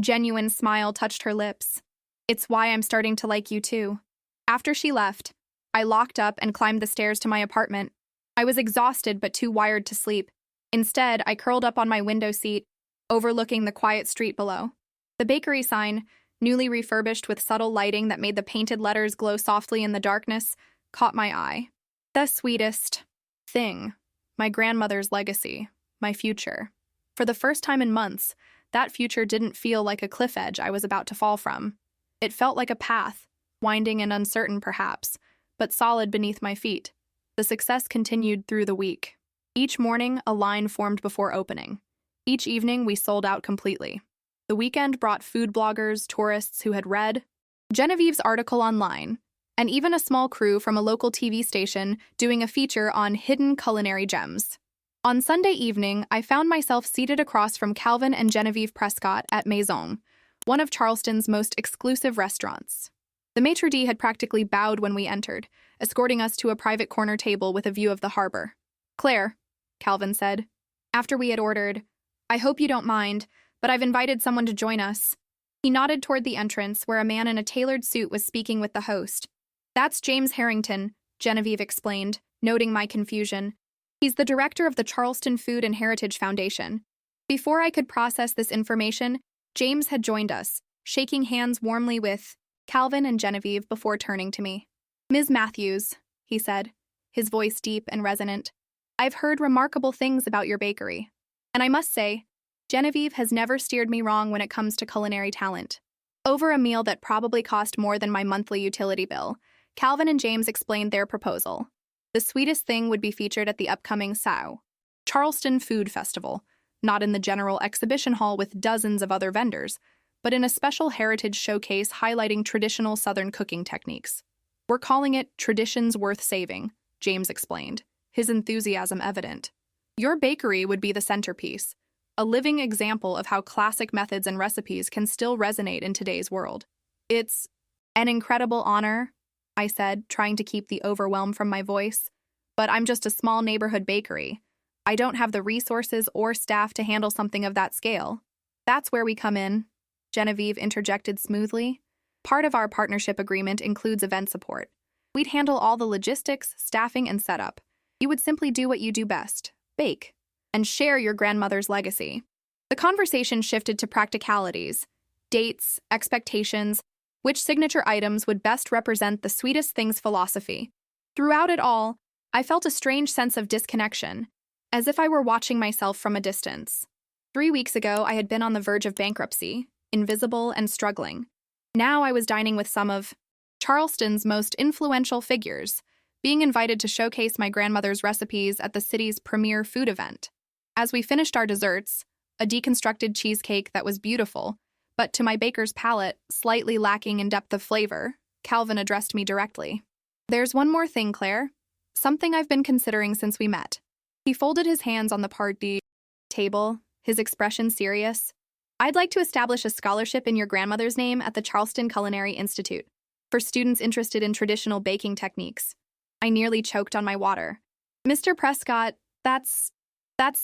genuine smile touched her lips. It's why I'm starting to like you too. After she left, I locked up and climbed the stairs to my apartment. I was exhausted but too wired to sleep. Instead, I curled up on my window seat, overlooking the quiet street below. The bakery sign, newly refurbished with subtle lighting that made the painted letters glow softly in the darkness, caught my eye. The sweetest thing. My grandmother's legacy. My future. For the first time in months, that future didn't feel like a cliff edge I was about to fall from. It felt like a path, winding and uncertain perhaps, but solid beneath my feet. The success continued through the week. Each morning, a line formed before opening. Each evening, we sold out completely. The weekend brought food bloggers, tourists who had read Genevieve's article online, and even a small crew from a local TV station doing a feature on hidden culinary gems. On Sunday evening, I found myself seated across from Calvin and Genevieve Prescott at Maison, one of Charleston's most exclusive restaurants. The maitre d' had practically bowed when we entered, escorting us to a private corner table with a view of the harbor. Claire, Calvin said, after we had ordered, I hope you don't mind, but I've invited someone to join us. He nodded toward the entrance where a man in a tailored suit was speaking with the host. That's James Harrington, Genevieve explained, noting my confusion. He's the director of the Charleston Food and Heritage Foundation. Before I could process this information, James had joined us, shaking hands warmly with Calvin and Genevieve before turning to me. Ms. Matthews, he said, his voice deep and resonant. I've heard remarkable things about your bakery. And I must say, Genevieve has never steered me wrong when it comes to culinary talent. Over a meal that probably cost more than my monthly utility bill, Calvin and James explained their proposal. The sweetest thing would be featured at the upcoming SAU, Charleston Food Festival, not in the general exhibition hall with dozens of other vendors, but in a special heritage showcase highlighting traditional Southern cooking techniques. We're calling it Traditions Worth Saving, James explained, his enthusiasm evident. Your bakery would be the centerpiece, a living example of how classic methods and recipes can still resonate in today's world. It's an incredible honor, I said, trying to keep the overwhelm from my voice. But I'm just a small neighborhood bakery. I don't have the resources or staff to handle something of that scale. That's where we come in, Genevieve interjected smoothly. Part of our partnership agreement includes event support. We'd handle all the logistics, staffing, and setup. You would simply do what you do best, bake, and share your grandmother's legacy. The conversation shifted to practicalities, dates, expectations, which signature items would best represent the sweetest things philosophy. Throughout it all, I felt a strange sense of disconnection, as if I were watching myself from a distance. 3 weeks ago, I had been on the verge of bankruptcy, invisible and struggling. Now I was dining with some of Charleston's most influential figures, being invited to showcase my grandmother's recipes at the city's premier food event. As we finished our desserts, a deconstructed cheesecake that was beautiful, but to my baker's palate, slightly lacking in depth of flavor, Calvin addressed me directly. There's one more thing, Claire. Something I've been considering since we met. He folded his hands on the party table, his expression serious. I'd like to establish a scholarship in your grandmother's name at the Charleston Culinary Institute for students interested in traditional baking techniques. I nearly choked on my water. Mr. Prescott, that's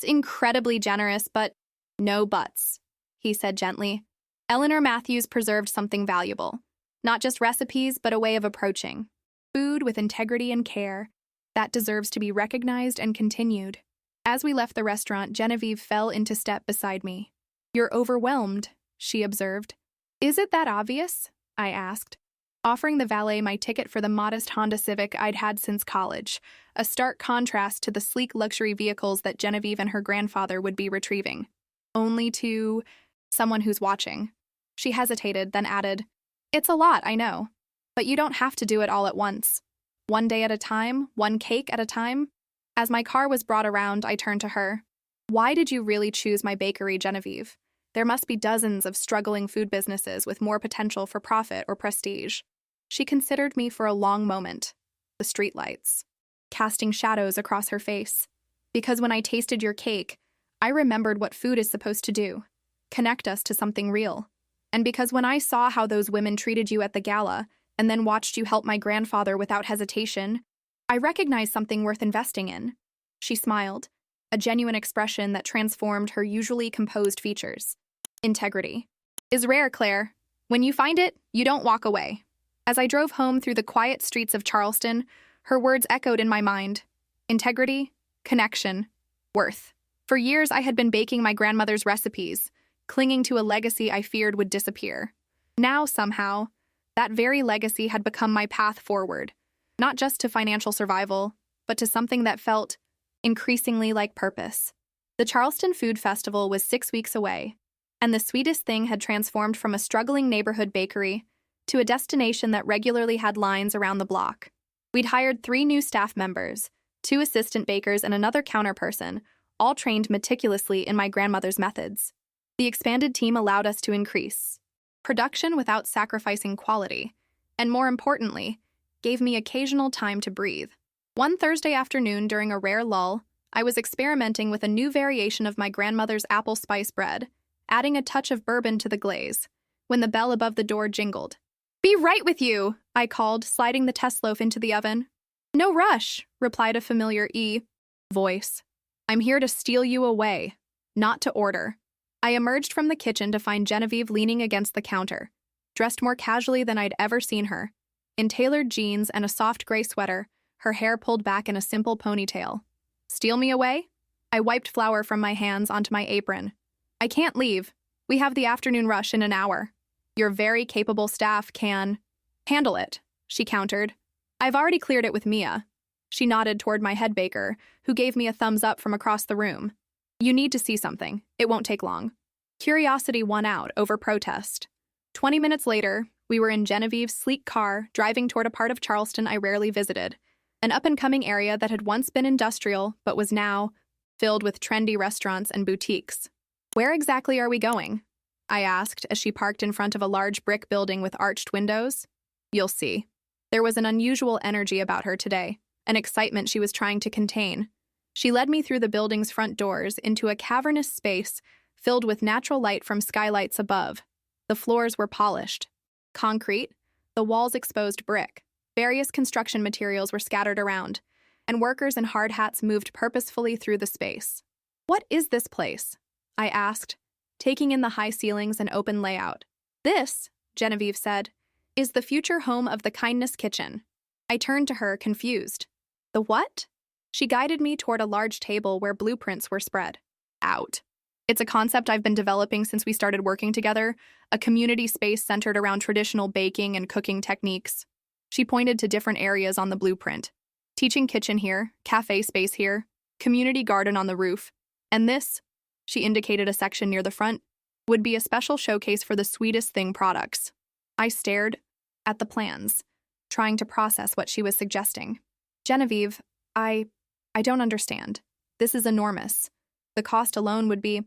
incredibly generous, but no buts, he said gently. Eleanor Matthews preserved something valuable. Not just recipes, but a way of approaching food with integrity and care that deserves to be recognized and continued. As we left the restaurant, Genevieve fell into step beside me. You're overwhelmed, she observed. Is it that obvious? I asked, offering the valet my ticket for the modest Honda Civic I'd had since college, a stark contrast to the sleek luxury vehicles that Genevieve and her grandfather would be retrieving. Only to someone who's watching. She hesitated, then added, It's a lot, I know, but you don't have to do it all at once. One day at a time, one cake at a time. As my car was brought around, I turned to her. Why did you really choose my bakery, Genevieve? There must be dozens of struggling food businesses with more potential for profit or prestige. She considered me for a long moment. The streetlights, casting shadows across her face. Because when I tasted your cake, I remembered what food is supposed to do. Connect us to something real. And because when I saw how those women treated you at the gala, and then watched you help my grandfather without hesitation, I recognized something worth investing in. She smiled, a genuine expression that transformed her usually composed features. Integrity is rare, Claire. When you find it, you don't walk away. As I drove home through the quiet streets of Charleston, her words echoed in my mind. Integrity, connection, worth. For years, I had been baking my grandmother's recipes, clinging to a legacy I feared would disappear. Now, somehow, that very legacy had become my path forward, not just to financial survival, but to something that felt increasingly like purpose. The Charleston Food Festival was 6 weeks away, and the sweetest thing had transformed from a struggling neighborhood bakery to a destination that regularly had lines around the block. We'd hired 3 new staff members, 2 assistant bakers and another counter person, all trained meticulously in my grandmother's methods. The expanded team allowed us to increase production without sacrificing quality, and more importantly, gave me occasional time to breathe. One Thursday afternoon during a rare lull, I was experimenting with a new variation of my grandmother's apple spice bread, adding a touch of bourbon to the glaze, when the bell above the door jingled. "Be right with you," I called, sliding the test loaf into the oven. "No rush," replied a familiar voice. "I'm here to steal you away, not to order." I emerged from the kitchen to find Genevieve leaning against the counter, dressed more casually than I'd ever seen her. In tailored jeans and a soft gray sweater, her hair pulled back in a simple ponytail. "Steal me away?" I wiped flour from my hands onto my apron. "I can't leave. We have the afternoon rush in an hour. Your very capable staff can handle it," she countered. "I've already cleared it with Mia." She nodded toward my head baker, who gave me a thumbs up from across the room. "You need to see something. It won't take long." Curiosity won out over protest. 20 minutes later, we were in Genevieve's sleek car, driving toward a part of Charleston I rarely visited, an up-and-coming area that had once been industrial but was now filled with trendy restaurants and boutiques. "Where exactly are we going?" I asked as she parked in front of a large brick building with arched windows. "You'll see." There was an unusual energy about her today, an excitement she was trying to contain. She led me through the building's front doors into a cavernous space filled with natural light from skylights above. The floors were polished concrete, the walls exposed brick. Various construction materials were scattered around, and workers in hard hats moved purposefully through the space. "What is this place?" I asked, taking in the high ceilings and open layout. "This," Genevieve said, "is the future home of the Kindness Kitchen." I turned to her, confused. "The what?" She guided me toward a large table where blueprints were spread out. "It's a concept I've been developing since we started working together, a community space centered around traditional baking and cooking techniques." She pointed to different areas on the blueprint. "Teaching kitchen here, cafe space here, community garden on the roof. And this," she indicated a section near the front, "would be a special showcase for the Sweetest Thing products." I stared at the plans, trying to process what she was suggesting. "Genevieve, I don't understand. This is enormous. The cost alone would be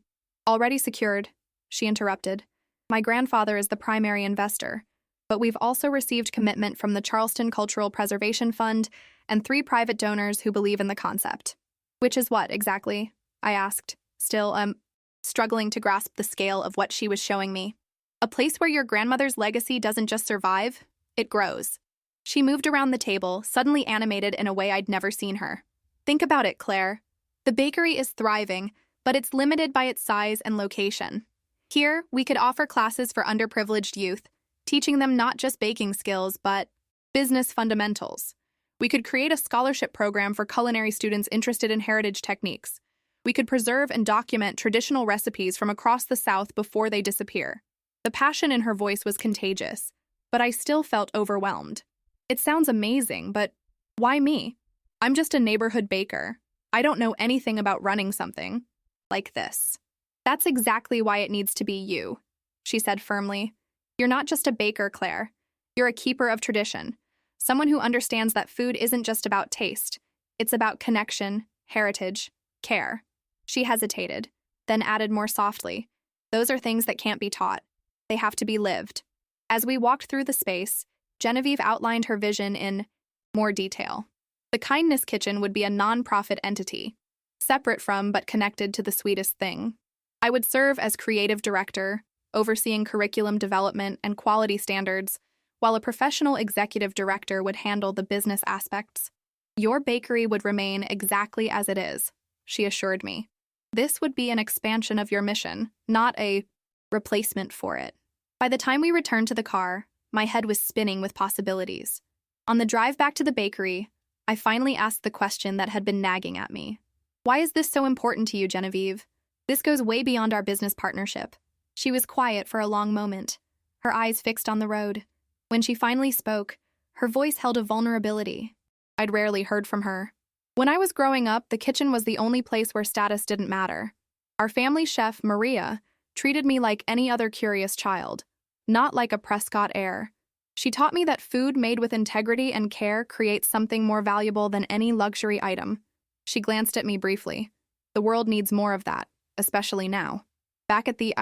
already secured," she interrupted. "My grandfather is the primary investor, but we've also received commitment from the Charleston Cultural Preservation Fund and 3 private donors who believe in the concept." "Which is what, exactly?" I asked, still, struggling to grasp the scale of what she was showing me. "A place where your grandmother's legacy doesn't just survive, it grows." She moved around the table, suddenly animated in a way I'd never seen her. "Think about it, Claire. The bakery is thriving, but it's limited by its size and location. Here, we could offer classes for underprivileged youth, teaching them not just baking skills, but business fundamentals. We could create a scholarship program for culinary students interested in heritage techniques. We could preserve and document traditional recipes from across the South before they disappear." The passion in her voice was contagious, but I still felt overwhelmed. "It sounds amazing, but why me? I'm just a neighborhood baker. I don't know anything about running something like this." "That's exactly why it needs to be you," she said firmly. "You're not just a baker, Claire. You're a keeper of tradition, someone who understands that food isn't just about taste. It's about connection, heritage, care." She hesitated, then added more softly, Those are things that can't be taught. They have to be lived. As we walked through the space, Genevieve outlined her vision in more detail. The Kindness Kitchen would be a non-profit entity, separate from but connected to the sweetest thing. I would serve as creative director, overseeing curriculum development and quality standards, while a professional executive director would handle the business aspects. Your bakery would remain exactly as it is, she assured me. This would be an expansion of your mission, not a replacement for it. By the time we returned to the car, my head was spinning with possibilities. On the drive back to the bakery, I finally asked the question that had been nagging at me. Why is this so important to you, Genevieve? This goes way beyond our business partnership. She was quiet for a long moment, her eyes fixed on the road. When she finally spoke, her voice held a vulnerability. I'd rarely heard from her. When I was growing up, the kitchen was the only place where status didn't matter. Our family chef, Maria, treated me like any other curious child, not like a Prescott heir. She taught me that food made with integrity and care creates something more valuable than any luxury item. She glanced at me briefly. The world needs more of that, especially now. Back at the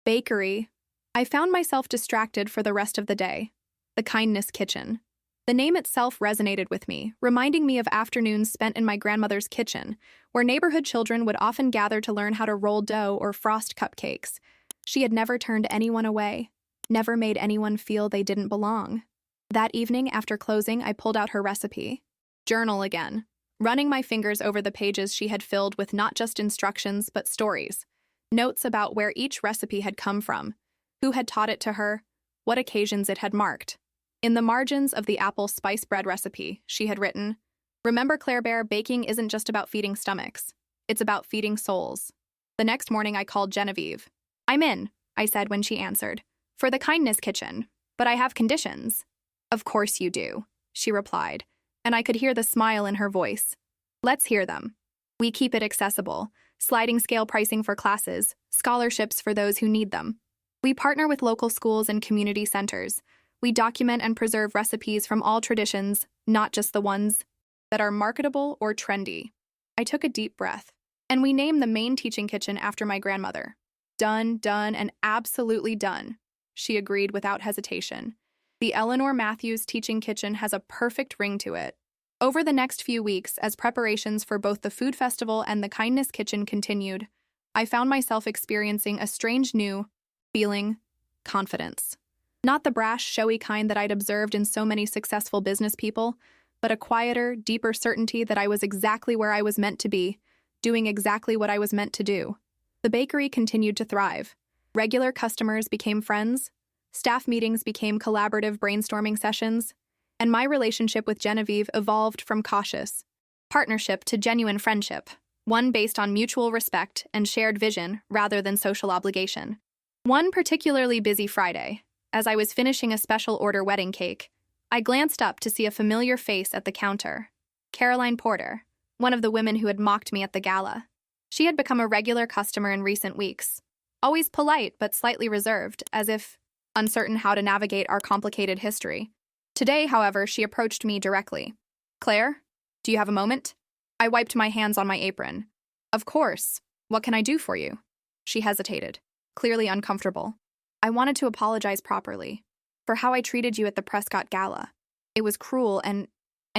bakery, I found myself distracted for the rest of the day. The Kindness Kitchen. The name itself resonated with me, reminding me of afternoons spent in my grandmother's kitchen, where neighborhood children would often gather to learn how to roll dough or frost cupcakes. She had never turned anyone away, never made anyone feel they didn't belong. That evening, after closing, I pulled out her recipe. Journal again, running my fingers over the pages she had filled with not just instructions, but stories. Notes about where each recipe had come from, who had taught it to her, what occasions it had marked. In the margins of the apple spice bread recipe, she had written, "Remember, Claire Bear, baking isn't just about feeding stomachs. It's about feeding souls." The next morning, I called Genevieve. "I'm in," I said when she answered, "for the Kindness Kitchen, but I have conditions." "Of course you do," she replied, and I could hear the smile in her voice. "Let's hear them." "We keep it accessible, sliding scale pricing for classes, scholarships for those who need them. We partner with local schools and community centers. We document and preserve recipes from all traditions, not just the ones that are marketable or trendy." I took a deep breath. "And we name the main teaching kitchen after my grandmother." "Done, and absolutely done," she agreed without hesitation. "The Eleanor Matthews Teaching Kitchen has a perfect ring to it." Over the next few weeks, as preparations for both the food festival and the Kindness Kitchen continued, I found myself experiencing a strange new feeling, confidence. Not the brash, showy kind that I'd observed in so many successful business people, but a quieter, deeper certainty that I was exactly where I was meant to be, doing exactly what I was meant to do. The bakery continued to thrive. Regular customers became friends, staff meetings became collaborative brainstorming sessions, and my relationship with Genevieve evolved from cautious partnership to genuine friendship, one based on mutual respect and shared vision rather than social obligation. One particularly busy Friday, as I was finishing a special order wedding cake, I glanced up to see a familiar face at the counter. Caroline Porter, one of the women who had mocked me at the gala. She had become a regular customer in recent weeks, always polite but slightly reserved, as if uncertain how to navigate our complicated history. Today, however, she approached me directly. "Claire, do you have a moment?" I wiped my hands on my apron. "Of course. What can I do for you?" She hesitated, clearly uncomfortable. "I wanted to apologize properly for how I treated you at the Prescott Gala. It was cruel and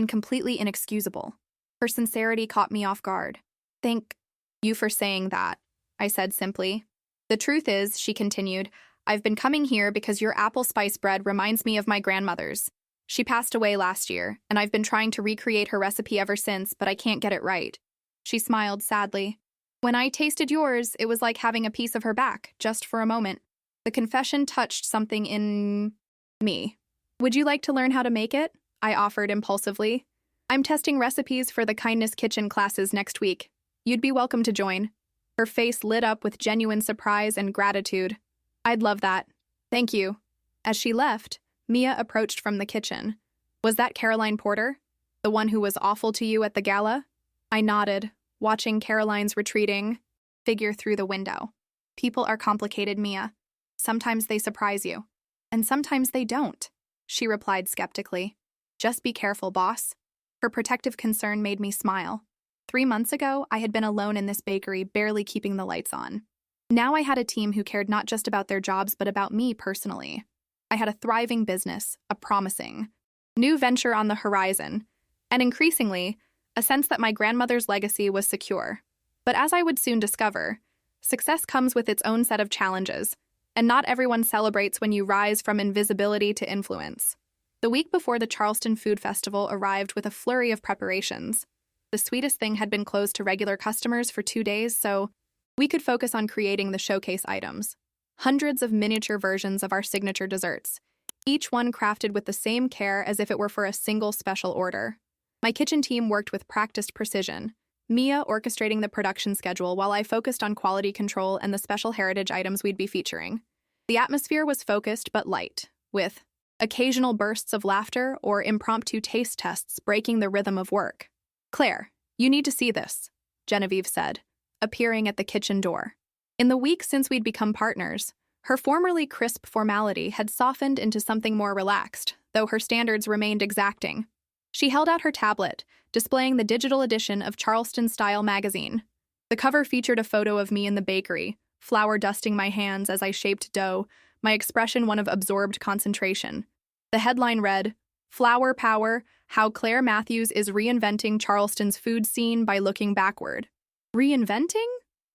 completely inexcusable." Her sincerity caught me off guard. "Thank you for saying that," I said simply. "The truth is," she continued, "I've been coming here because your apple spice bread reminds me of my grandmother's. She passed away last year, and I've been trying to recreate her recipe ever since, but I can't get it right." She smiled sadly. "When I tasted yours, it was like having a piece of her back, just for a moment." The confession touched something in me. "Would you like to learn how to make it?" I offered impulsively. "I'm testing recipes for the Kindness Kitchen classes next week. You'd be welcome to join." Her face lit up with genuine surprise and gratitude. "I'd love that. Thank you." As she left, Mia approached from the kitchen. "Was that Caroline Porter? The one who was awful to you at the gala?" I nodded, watching Caroline's retreating figure through the window. "People are complicated, Mia. Sometimes they surprise you, and sometimes they don't," she replied skeptically. "Just be careful, boss." Her protective concern made me smile. 3 months ago, I had been alone in this bakery, barely keeping the lights on. Now I had a team who cared not just about their jobs but about me personally. I had a thriving business, a promising new venture on the horizon, and increasingly, a sense that my grandmother's legacy was secure. But as I would soon discover, success comes with its own set of challenges, and not everyone celebrates when you rise from invisibility to influence. The week before the Charleston Food Festival arrived with a flurry of preparations. The sweetest thing had been closed to regular customers for 2 days, so we could focus on creating the showcase items. Hundreds of miniature versions of our signature desserts, each one crafted with the same care as if it were for a single special order. My kitchen team worked with practiced precision, Mia orchestrating the production schedule while I focused on quality control and the special heritage items we'd be featuring. The atmosphere was focused but light, with occasional bursts of laughter or impromptu taste tests breaking the rhythm of work. "Claire, you need to see this," Genevieve said, appearing at the kitchen door. In the week since we'd become partners, her formerly crisp formality had softened into something more relaxed, though her standards remained exacting. She held out her tablet, displaying the digital edition of Charleston Style magazine. The cover featured a photo of me in the bakery, flour dusting my hands as I shaped dough, my expression one of absorbed concentration. The headline read, "Flour Power: How Claire Matthews is Reinventing Charleston's Food Scene by Looking Backward." Reinventing?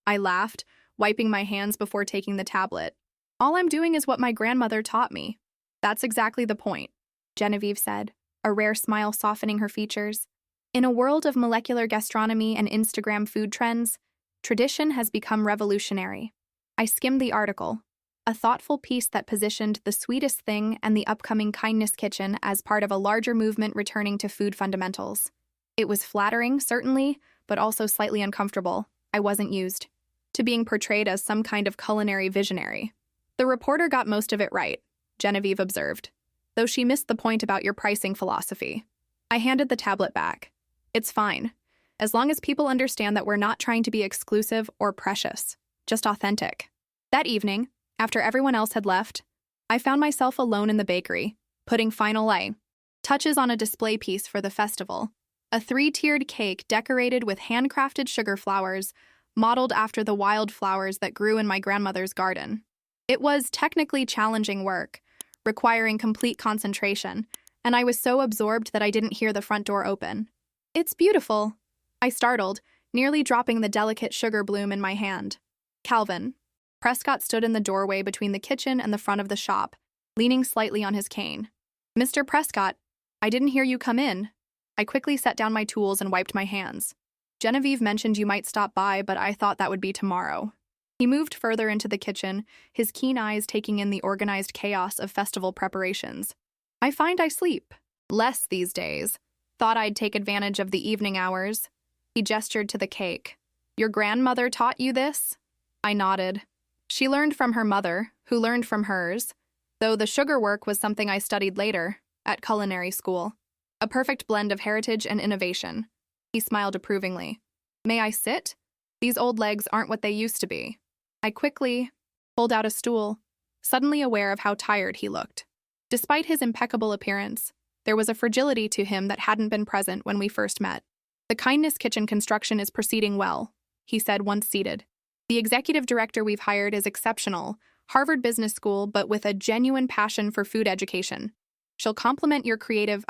I laughed, wiping my hands before taking the tablet. "All I'm doing is what my grandmother taught me." "That's exactly the point," Genevieve said, a rare smile softening her features. "In a world of molecular gastronomy and Instagram food trends, tradition has become revolutionary." I skimmed the article, a thoughtful piece that positioned The Sweetest Thing and the upcoming Kindness Kitchen as part of a larger movement returning to food fundamentals. It was flattering, certainly, but also slightly uncomfortable. I wasn't used to being portrayed as some kind of culinary visionary. "The reporter got most of it right," Genevieve observed, though she missed the point about your pricing philosophy. I handed the tablet back. "It's fine, as long as people understand that we're not trying to be exclusive or precious, just authentic." That evening, after everyone else had left, I found myself alone in the bakery, putting final touches on a display piece for the festival. A 3-tiered cake decorated with handcrafted sugar flowers, modeled after the wildflowers that grew in my grandmother's garden. It was technically challenging work, requiring complete concentration, and I was so absorbed that I didn't hear the front door open. "It's beautiful," I startled, nearly dropping the delicate sugar bloom in my hand. "Calvin." Prescott stood in the doorway between the kitchen and the front of the shop, leaning slightly on his cane. "Mr. Prescott, I didn't hear you come in." I quickly set down my tools and wiped my hands. "Genevieve mentioned you might stop by, but I thought that would be tomorrow." He moved further into the kitchen, his keen eyes taking in the organized chaos of festival preparations. "I find I sleep less these days. Thought I'd take advantage of the evening hours." He gestured to the cake. "Your grandmother taught you this?" I nodded. "She learned from her mother, who learned from hers, though the sugar work was something I studied later, at culinary school. A perfect blend of heritage and innovation." He smiled approvingly. "May I sit? These old legs aren't what they used to be." I quickly pulled out a stool, suddenly aware of how tired he looked. Despite his impeccable appearance, there was a fragility to him that hadn't been present when we first met. "The Kindness Kitchen construction is proceeding well," he said once seated. "The executive director we've hired is exceptional, Harvard Business School, but with a genuine passion for food education. She'll complement your creative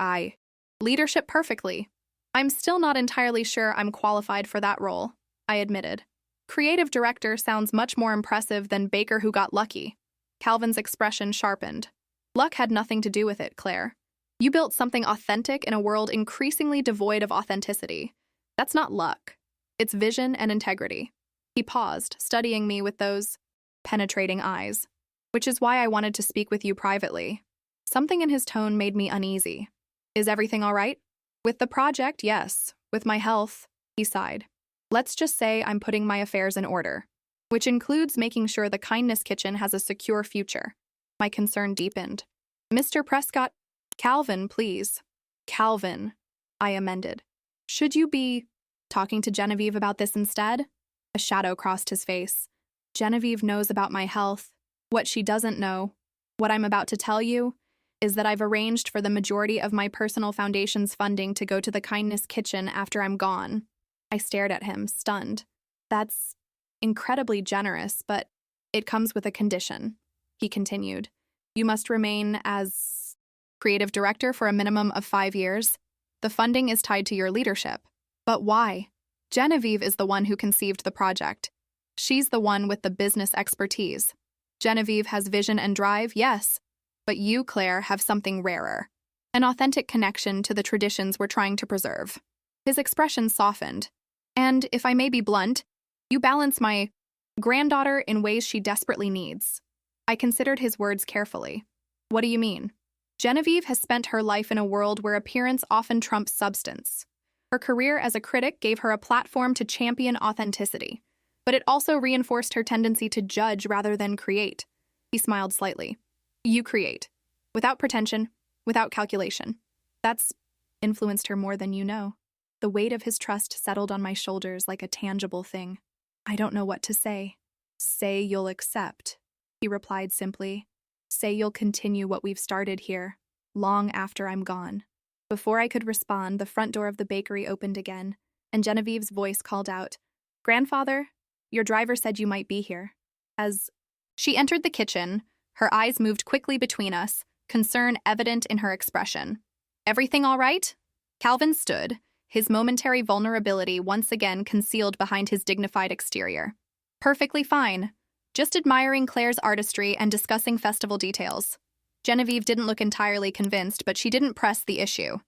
leadership perfectly." "I'm still not entirely sure I'm qualified for that role," I admitted. "Creative director sounds much more impressive than baker who got lucky." Calvin's expression sharpened. "Luck had nothing to do with it, Claire. You built something authentic in a world increasingly devoid of authenticity. That's not luck. It's vision and integrity." He paused, studying me with those penetrating eyes. "Which is why I wanted to speak with you privately." Something in his tone made me uneasy. "Is everything all right?" "With the project, yes. With my health," he sighed. "Let's just say I'm putting my affairs in order, which includes making sure the Kindness Kitchen has a secure future." My concern deepened. "Mr. Prescott—" "Calvin, please." "Calvin," I amended. "Should you be talking to Genevieve about this instead?" A shadow crossed his face. "Genevieve knows about my health. What she doesn't know, what I'm about to tell you, is that I've arranged for the majority of my personal foundation's funding to go to the Kindness Kitchen after I'm gone." I stared at him, stunned. "That's Incredibly generous, but it comes with a condition, he continued. You must remain as creative director for a minimum of 5 years. The funding is tied to your leadership. But why? Genevieve is the one who conceived the project. She's the one with the business expertise. Genevieve has vision and drive, yes. But you, Claire, have something rarer. An authentic connection to the traditions we're trying to preserve. His expression softened. And, if I may be blunt, you balance my granddaughter in ways she desperately needs. I considered his words carefully. What do you mean? Genevieve has spent her life in a world where appearance often trumps substance. Her career as a critic gave her a platform to champion authenticity, but it also reinforced her tendency to judge rather than create. He smiled slightly. You create. Without pretension, without calculation. That's influenced her more than you know. The weight of his trust settled on my shoulders like a tangible thing. I don't know what to say. Say you'll accept, he replied simply. Say you'll continue what we've started here, long after I'm gone. Before I could respond, the front door of the bakery opened again, and Genevieve's voice called out, Grandfather, your driver said you might be here. As she entered the kitchen, her eyes moved quickly between us, concern evident in her expression. Everything all right? Calvin stood, his momentary vulnerability once again concealed behind his dignified exterior. Perfectly fine. Just admiring Claire's artistry and discussing festival details. Genevieve didn't look entirely convinced, but she didn't press the issue.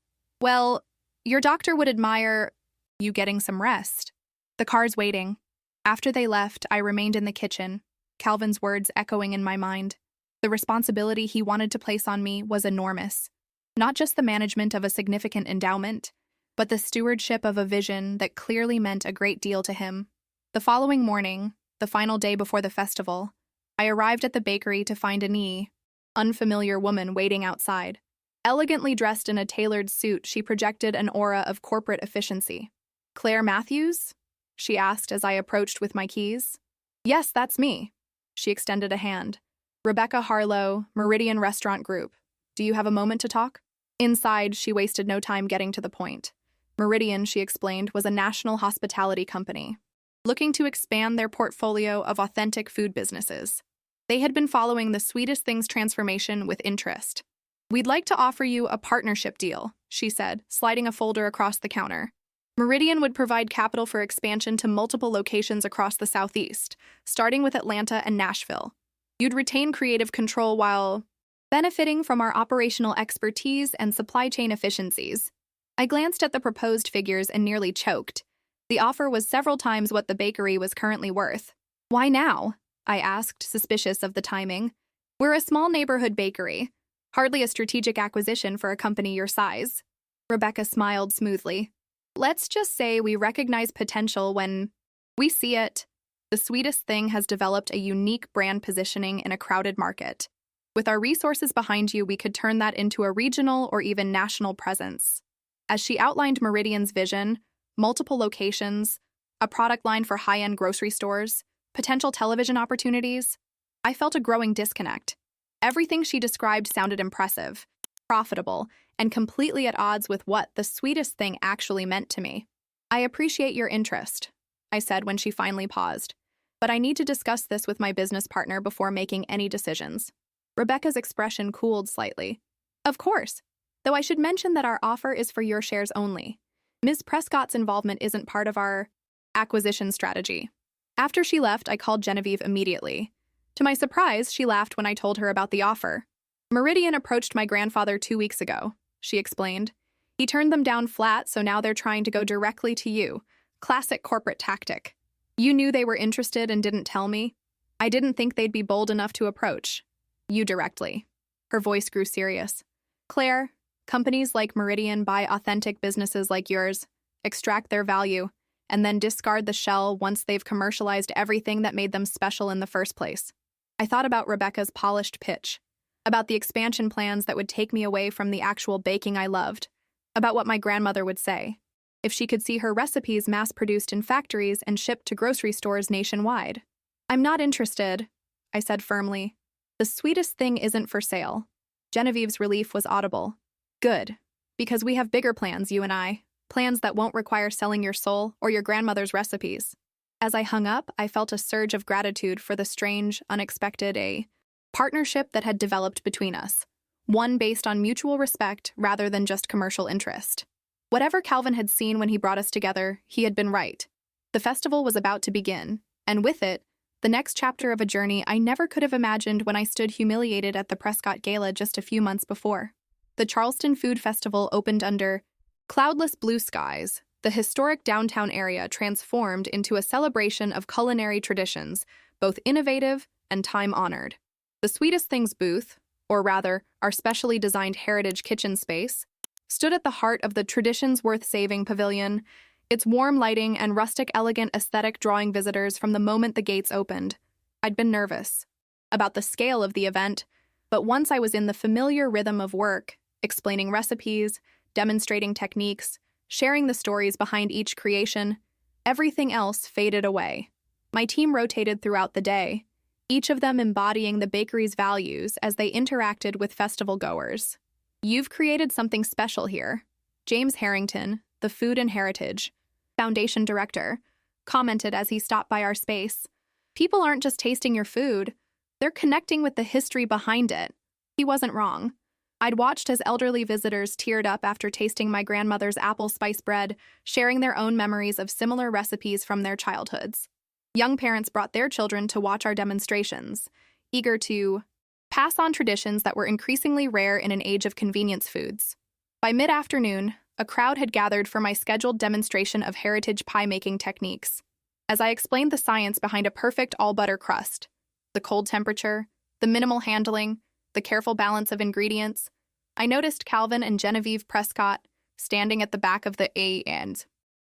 Well, your doctor would admire you getting some rest. The car's waiting. After they left, I remained in the kitchen, Calvin's words echoing in my mind. The responsibility he wanted to place on me was enormous. Not just the management of a significant endowment, but the stewardship of a vision that clearly meant a great deal to him. The following morning, the final day before the festival, I arrived at the bakery to find an unfamiliar woman waiting outside. Elegantly dressed in a tailored suit, she projected an aura of corporate efficiency. Claire Matthews? She asked as I approached with my keys. Yes, that's me. She extended a hand. Rebecca Harlow, Meridian Restaurant Group. Do you have a moment to talk? Inside, she wasted no time getting to the point. Meridian, she explained, was a national hospitality company, looking to expand their portfolio of authentic food businesses. They had been following the Sweetest Things transformation with interest. We'd like to offer you a partnership deal, she said, sliding a folder across the counter. Meridian would provide capital for expansion to multiple locations across the Southeast, starting with Atlanta and Nashville. You'd retain creative control while benefiting from our operational expertise and supply chain efficiencies. I glanced at the proposed figures and nearly choked. The offer was several times what the bakery was currently worth. Why now? I asked, suspicious of the timing. We're a small neighborhood bakery, hardly a strategic acquisition for a company your size. Rebecca smiled smoothly. Let's just say we recognize potential when we see it. The Sweetest Thing has developed a unique brand positioning in a crowded market. With our resources behind you, we could turn that into a regional or even national presence. As she outlined Meridian's vision, multiple locations, a product line for high-end grocery stores, potential television opportunities, I felt a growing disconnect. Everything she described sounded impressive, profitable, and completely at odds with what the Sweetest Thing actually meant to me. I appreciate your interest, I said when she finally paused, but I need to discuss this with my business partner before making any decisions. Rebecca's expression cooled slightly. Of course, though I should mention that our offer is for your shares only. Ms. Prescott's involvement isn't part of our acquisition strategy. After she left, I called Genevieve immediately. To my surprise, she laughed when I told her about the offer. Meridian approached my grandfather 2 weeks ago, she explained. He turned them down flat, so now they're trying to go directly to you. Classic corporate tactic. You knew they were interested and didn't tell me. I didn't think they'd be bold enough to approach you directly. Her voice grew serious. Claire, companies like Meridian buy authentic businesses like yours, extract their value, and then discard the shell once they've commercialized everything that made them special in the first place. I thought about Rebecca's polished pitch, about the expansion plans that would take me away from the actual baking I loved, about what my grandmother would say if she could see her recipes mass-produced in factories and shipped to grocery stores nationwide. I'm not interested, I said firmly. The Sweetest Thing isn't for sale. Genevieve's relief was audible. Good, because we have bigger plans, you and I, plans that won't require selling your soul or your grandmother's recipes. As I hung up, I felt a surge of gratitude for the strange, unexpected partnership that had developed between us, one based on mutual respect rather than just commercial interest. Whatever Calvin had seen when he brought us together, he had been right. The festival was about to begin, and with it, the next chapter of a journey I never could have imagined when I stood humiliated at the Prescott Gala just a few months before. The Charleston Food Festival opened under cloudless blue skies. The historic downtown area transformed into a celebration of culinary traditions, both innovative and time-honored. The Sweetest Things booth, or rather, our specially designed heritage kitchen space, stood at the heart of the Traditions Worth Saving pavilion, its warm lighting and rustic elegant aesthetic drawing visitors from the moment the gates opened. I'd been nervous about the scale of the event, but once I was in the familiar rhythm of work, explaining recipes, demonstrating techniques, sharing the stories behind each creation, everything else faded away. My team rotated throughout the day, each of them embodying the bakery's values as they interacted with festival goers. "You've created something special here," James Harrington, the Food and Heritage Foundation Director, commented as he stopped by our space. "People aren't just tasting your food, they're connecting with the history behind it." He wasn't wrong. I'd watched as elderly visitors teared up after tasting my grandmother's apple spice bread, sharing their own memories of similar recipes from their childhoods. Young parents brought their children to watch our demonstrations, eager to pass on traditions that were increasingly rare in an age of convenience foods. By mid-afternoon, a crowd had gathered for my scheduled demonstration of heritage pie-making techniques. As I explained the science behind a perfect all-butter crust, the cold temperature, the minimal handling, the careful balance of ingredients, I noticed Calvin and Genevieve Prescott standing at the back of the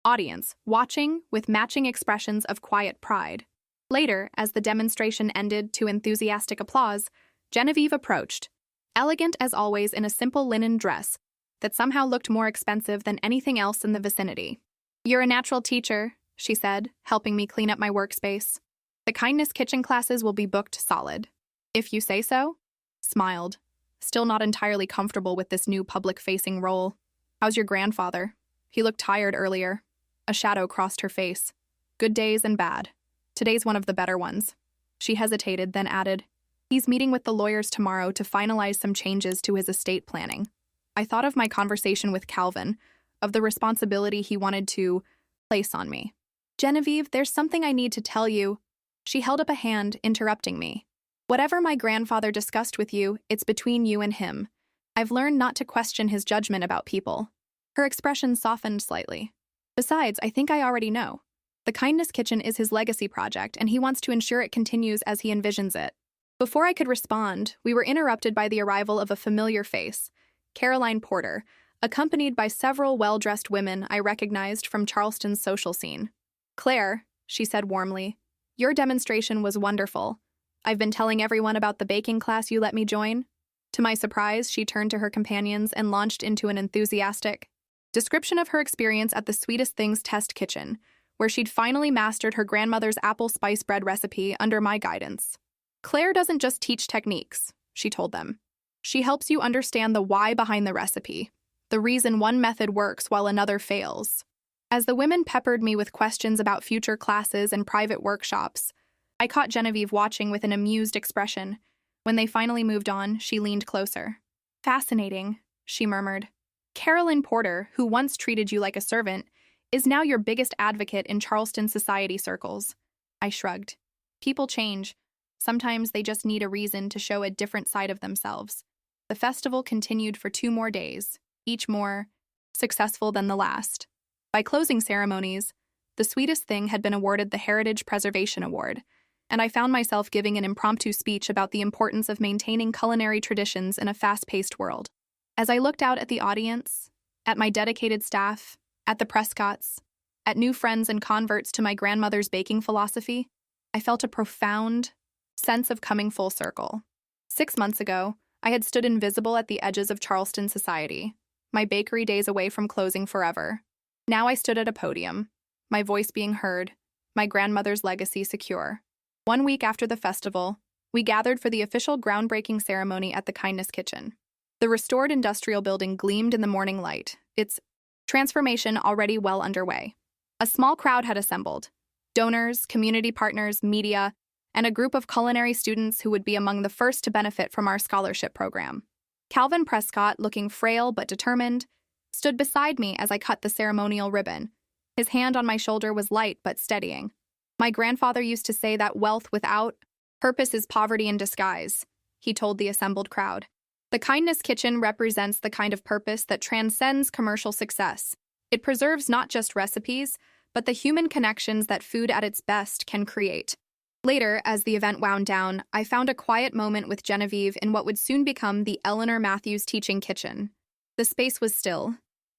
audience, watching with matching expressions of quiet pride. Later, as the demonstration ended to enthusiastic applause, Genevieve approached, elegant as always in a simple linen dress that somehow looked more expensive than anything else in the vicinity. "You're a natural teacher," she said, helping me clean up my workspace. "The kindness kitchen classes will be booked solid." "If you say so," smiled, still not entirely comfortable with this new public-facing role. "How's your grandfather? He looked tired earlier." A shadow crossed her face. "Good days and bad. Today's one of the better ones." She hesitated, then added, "He's meeting with the lawyers tomorrow to finalize some changes to his estate planning." I thought of my conversation with Calvin, of the responsibility he wanted to place on me. "Genevieve, there's something I need to tell you." She held up a hand, interrupting me. "Whatever my grandfather discussed with you, it's between you and him. I've learned not to question his judgment about people." Her expression softened slightly. "Besides, I think I already know. The Kindness Kitchen is his legacy project, and he wants to ensure it continues as he envisions it." Before I could respond, we were interrupted by the arrival of a familiar face, Caroline Porter, accompanied by several well-dressed women I recognized from Charleston's social scene. "Claire," she said warmly, "your demonstration was wonderful. I've been telling everyone about the baking class you let me join." To my surprise, she turned to her companions and launched into an enthusiastic description of her experience at the Sweetest Things test kitchen, where she'd finally mastered her grandmother's apple spice bread recipe under my guidance. "Claire doesn't just teach techniques," she told them. "She helps you understand the why behind the recipe, the reason one method works while another fails." As the women peppered me with questions about future classes and private workshops, I caught Genevieve watching with an amused expression. When they finally moved on, she leaned closer. "Fascinating," she murmured. "Carolyn Porter, who once treated you like a servant, is now your biggest advocate in Charleston society circles." I shrugged. People change. Sometimes they just need a reason to show a different side of themselves. The festival continued for 2 more days, each more successful than the last. By closing ceremonies, the Sweetest Thing had been awarded the Heritage Preservation Award, and I found myself giving an impromptu speech about the importance of maintaining culinary traditions in a fast-paced world. As I looked out at the audience, at my dedicated staff, at the Prescotts, at new friends and converts to my grandmother's baking philosophy, I felt a profound sense of coming full circle. 6 months ago, I had stood invisible at the edges of Charleston society, my bakery days away from closing forever. Now I stood at a podium, my voice being heard, my grandmother's legacy secure. 1 week after the festival, we gathered for the official groundbreaking ceremony at the Kindness Kitchen. The restored industrial building gleamed in the morning light, its transformation already well underway. A small crowd had assembled, donors, community partners, media, and a group of culinary students who would be among the first to benefit from our scholarship program. Calvin Prescott, looking frail but determined, stood beside me as I cut the ceremonial ribbon. His hand on my shoulder was light but steadying. My grandfather used to say that wealth without purpose is poverty in disguise, he told the assembled crowd. The Kindness Kitchen represents the kind of purpose that transcends commercial success. It preserves not just recipes, but the human connections that food at its best can create. Later, as the event wound down, I found a quiet moment with Genevieve in what would soon become the Eleanor Matthews Teaching Kitchen. The space was still,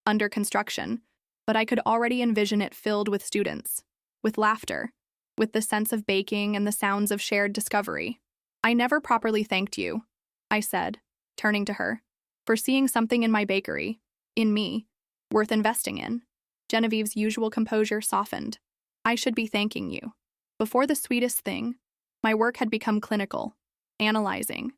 under construction, but I could already envision it filled with students, with laughter, with the sense of baking and the sounds of shared discovery. I never properly thanked you, I said, turning to her, for seeing something in my bakery, in me, worth investing in. Genevieve's usual composure softened. I should be thanking you. Before the sweetest thing, my work had become clinical, analyzing,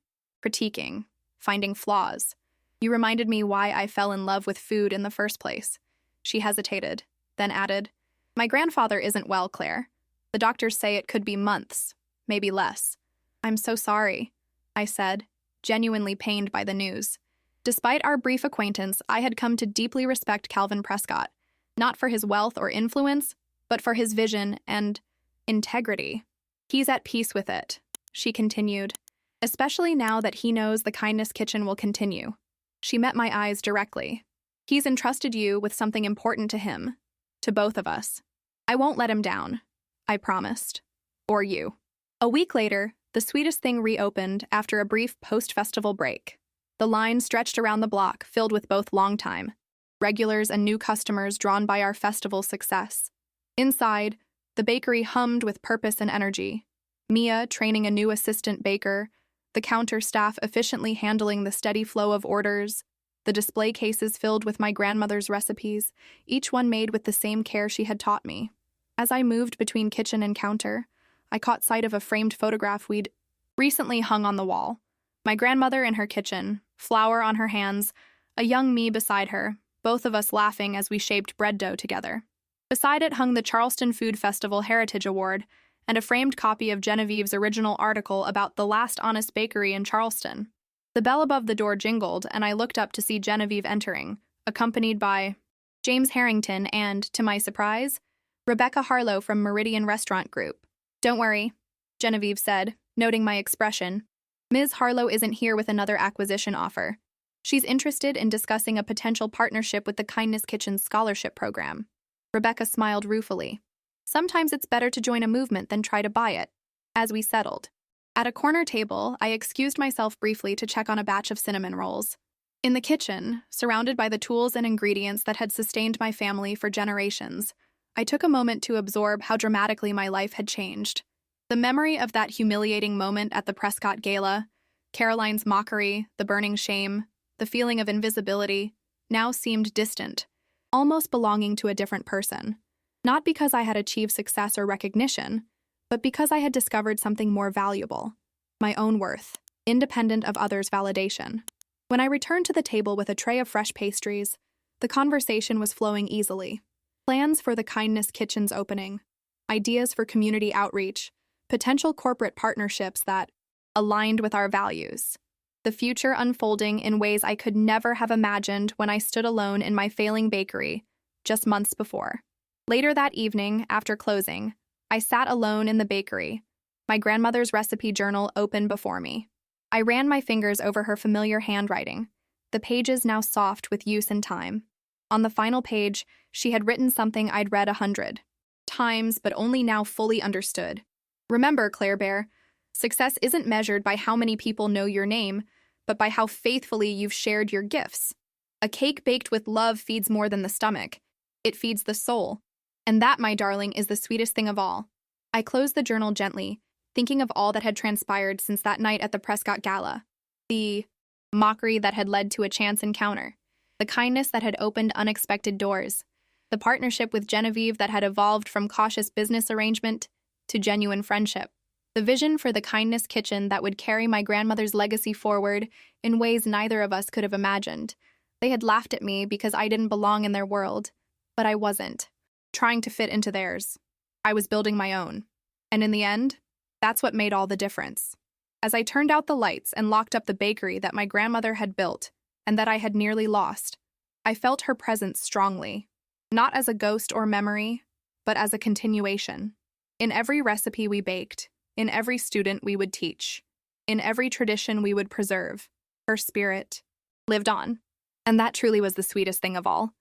critiquing, finding flaws. You reminded me why I fell in love with food in the first place. She hesitated, then added, My grandfather isn't well, Claire. The doctors say it could be months, maybe less. I'm so sorry, I said, genuinely pained by the news. Despite our brief acquaintance, I had come to deeply respect Calvin Prescott, not for his wealth or influence, but for his vision and integrity. He's at peace with it, she continued, especially now that he knows the Kindness Kitchen will continue. She met my eyes directly. He's entrusted you with something important to him, to both of us. I won't let him down, I promised. Or you. A week later, the sweetest thing reopened after a brief post-festival break. The line stretched around the block, filled with both longtime regulars and new customers drawn by our festival's success. Inside, the bakery hummed with purpose and energy. Mia training a new assistant baker, the counter staff efficiently handling the steady flow of orders, the display cases filled with my grandmother's recipes, each one made with the same care she had taught me. As I moved between kitchen and counter, I caught sight of a framed photograph we'd recently hung on the wall. My grandmother in her kitchen, flour on her hands, a young me beside her, both of us laughing as we shaped bread dough together. Beside it hung the Charleston Food Festival Heritage Award and a framed copy of Genevieve's original article about the last honest bakery in Charleston. The bell above the door jingled, and I looked up to see Genevieve entering, accompanied by James Harrington and, to my surprise, Rebecca Harlow from Meridian Restaurant Group. Don't worry, Genevieve said, noting my expression. Ms. Harlow isn't here with another acquisition offer. She's interested in discussing a potential partnership with the Kindness Kitchen Scholarship Program. Rebecca smiled ruefully. Sometimes it's better to join a movement than try to buy it. As we settled. At a corner table, I excused myself briefly to check on a batch of cinnamon rolls. In the kitchen, surrounded by the tools and ingredients that had sustained my family for generations, I took a moment to absorb how dramatically my life had changed. The memory of that humiliating moment at the Prescott Gala, Caroline's mockery, the burning shame, the feeling of invisibility, now seemed distant, almost belonging to a different person. Not because I had achieved success or recognition, but because I had discovered something more valuable, my own worth, independent of others' validation. When I returned to the table with a tray of fresh pastries, the conversation was flowing easily. Plans for the Kindness Kitchen's opening, ideas for community outreach, potential corporate partnerships that aligned with our values. The future unfolding in ways I could never have imagined when I stood alone in my failing bakery just months before. Later that evening, after closing, I sat alone in the bakery, my grandmother's recipe journal open before me. I ran my fingers over her familiar handwriting, the pages now soft with use and time. On the final page, she had written something I'd read 100 times but only now fully understood. Remember, Claire Bear, success isn't measured by how many people know your name, but by how faithfully you've shared your gifts. A cake baked with love feeds more than the stomach. It feeds the soul. And that, my darling, is the sweetest thing of all. I closed the journal gently, thinking of all that had transpired since that night at the Prescott Gala. The mockery that had led to a chance encounter. The kindness that had opened unexpected doors. The partnership with Genevieve that had evolved from cautious business arrangement to genuine friendship. The vision for the Kindness Kitchen that would carry my grandmother's legacy forward in ways neither of us could have imagined. They had laughed at me because I didn't belong in their world, but I wasn't, trying to fit into theirs. I was building my own. And in the end, that's what made all the difference. As I turned out the lights and locked up the bakery that my grandmother had built and that I had nearly lost, I felt her presence strongly, not as a ghost or memory, but as a continuation. In every recipe we baked, in every student we would teach, in every tradition we would preserve, her spirit lived on. And that truly was the sweetest thing of all.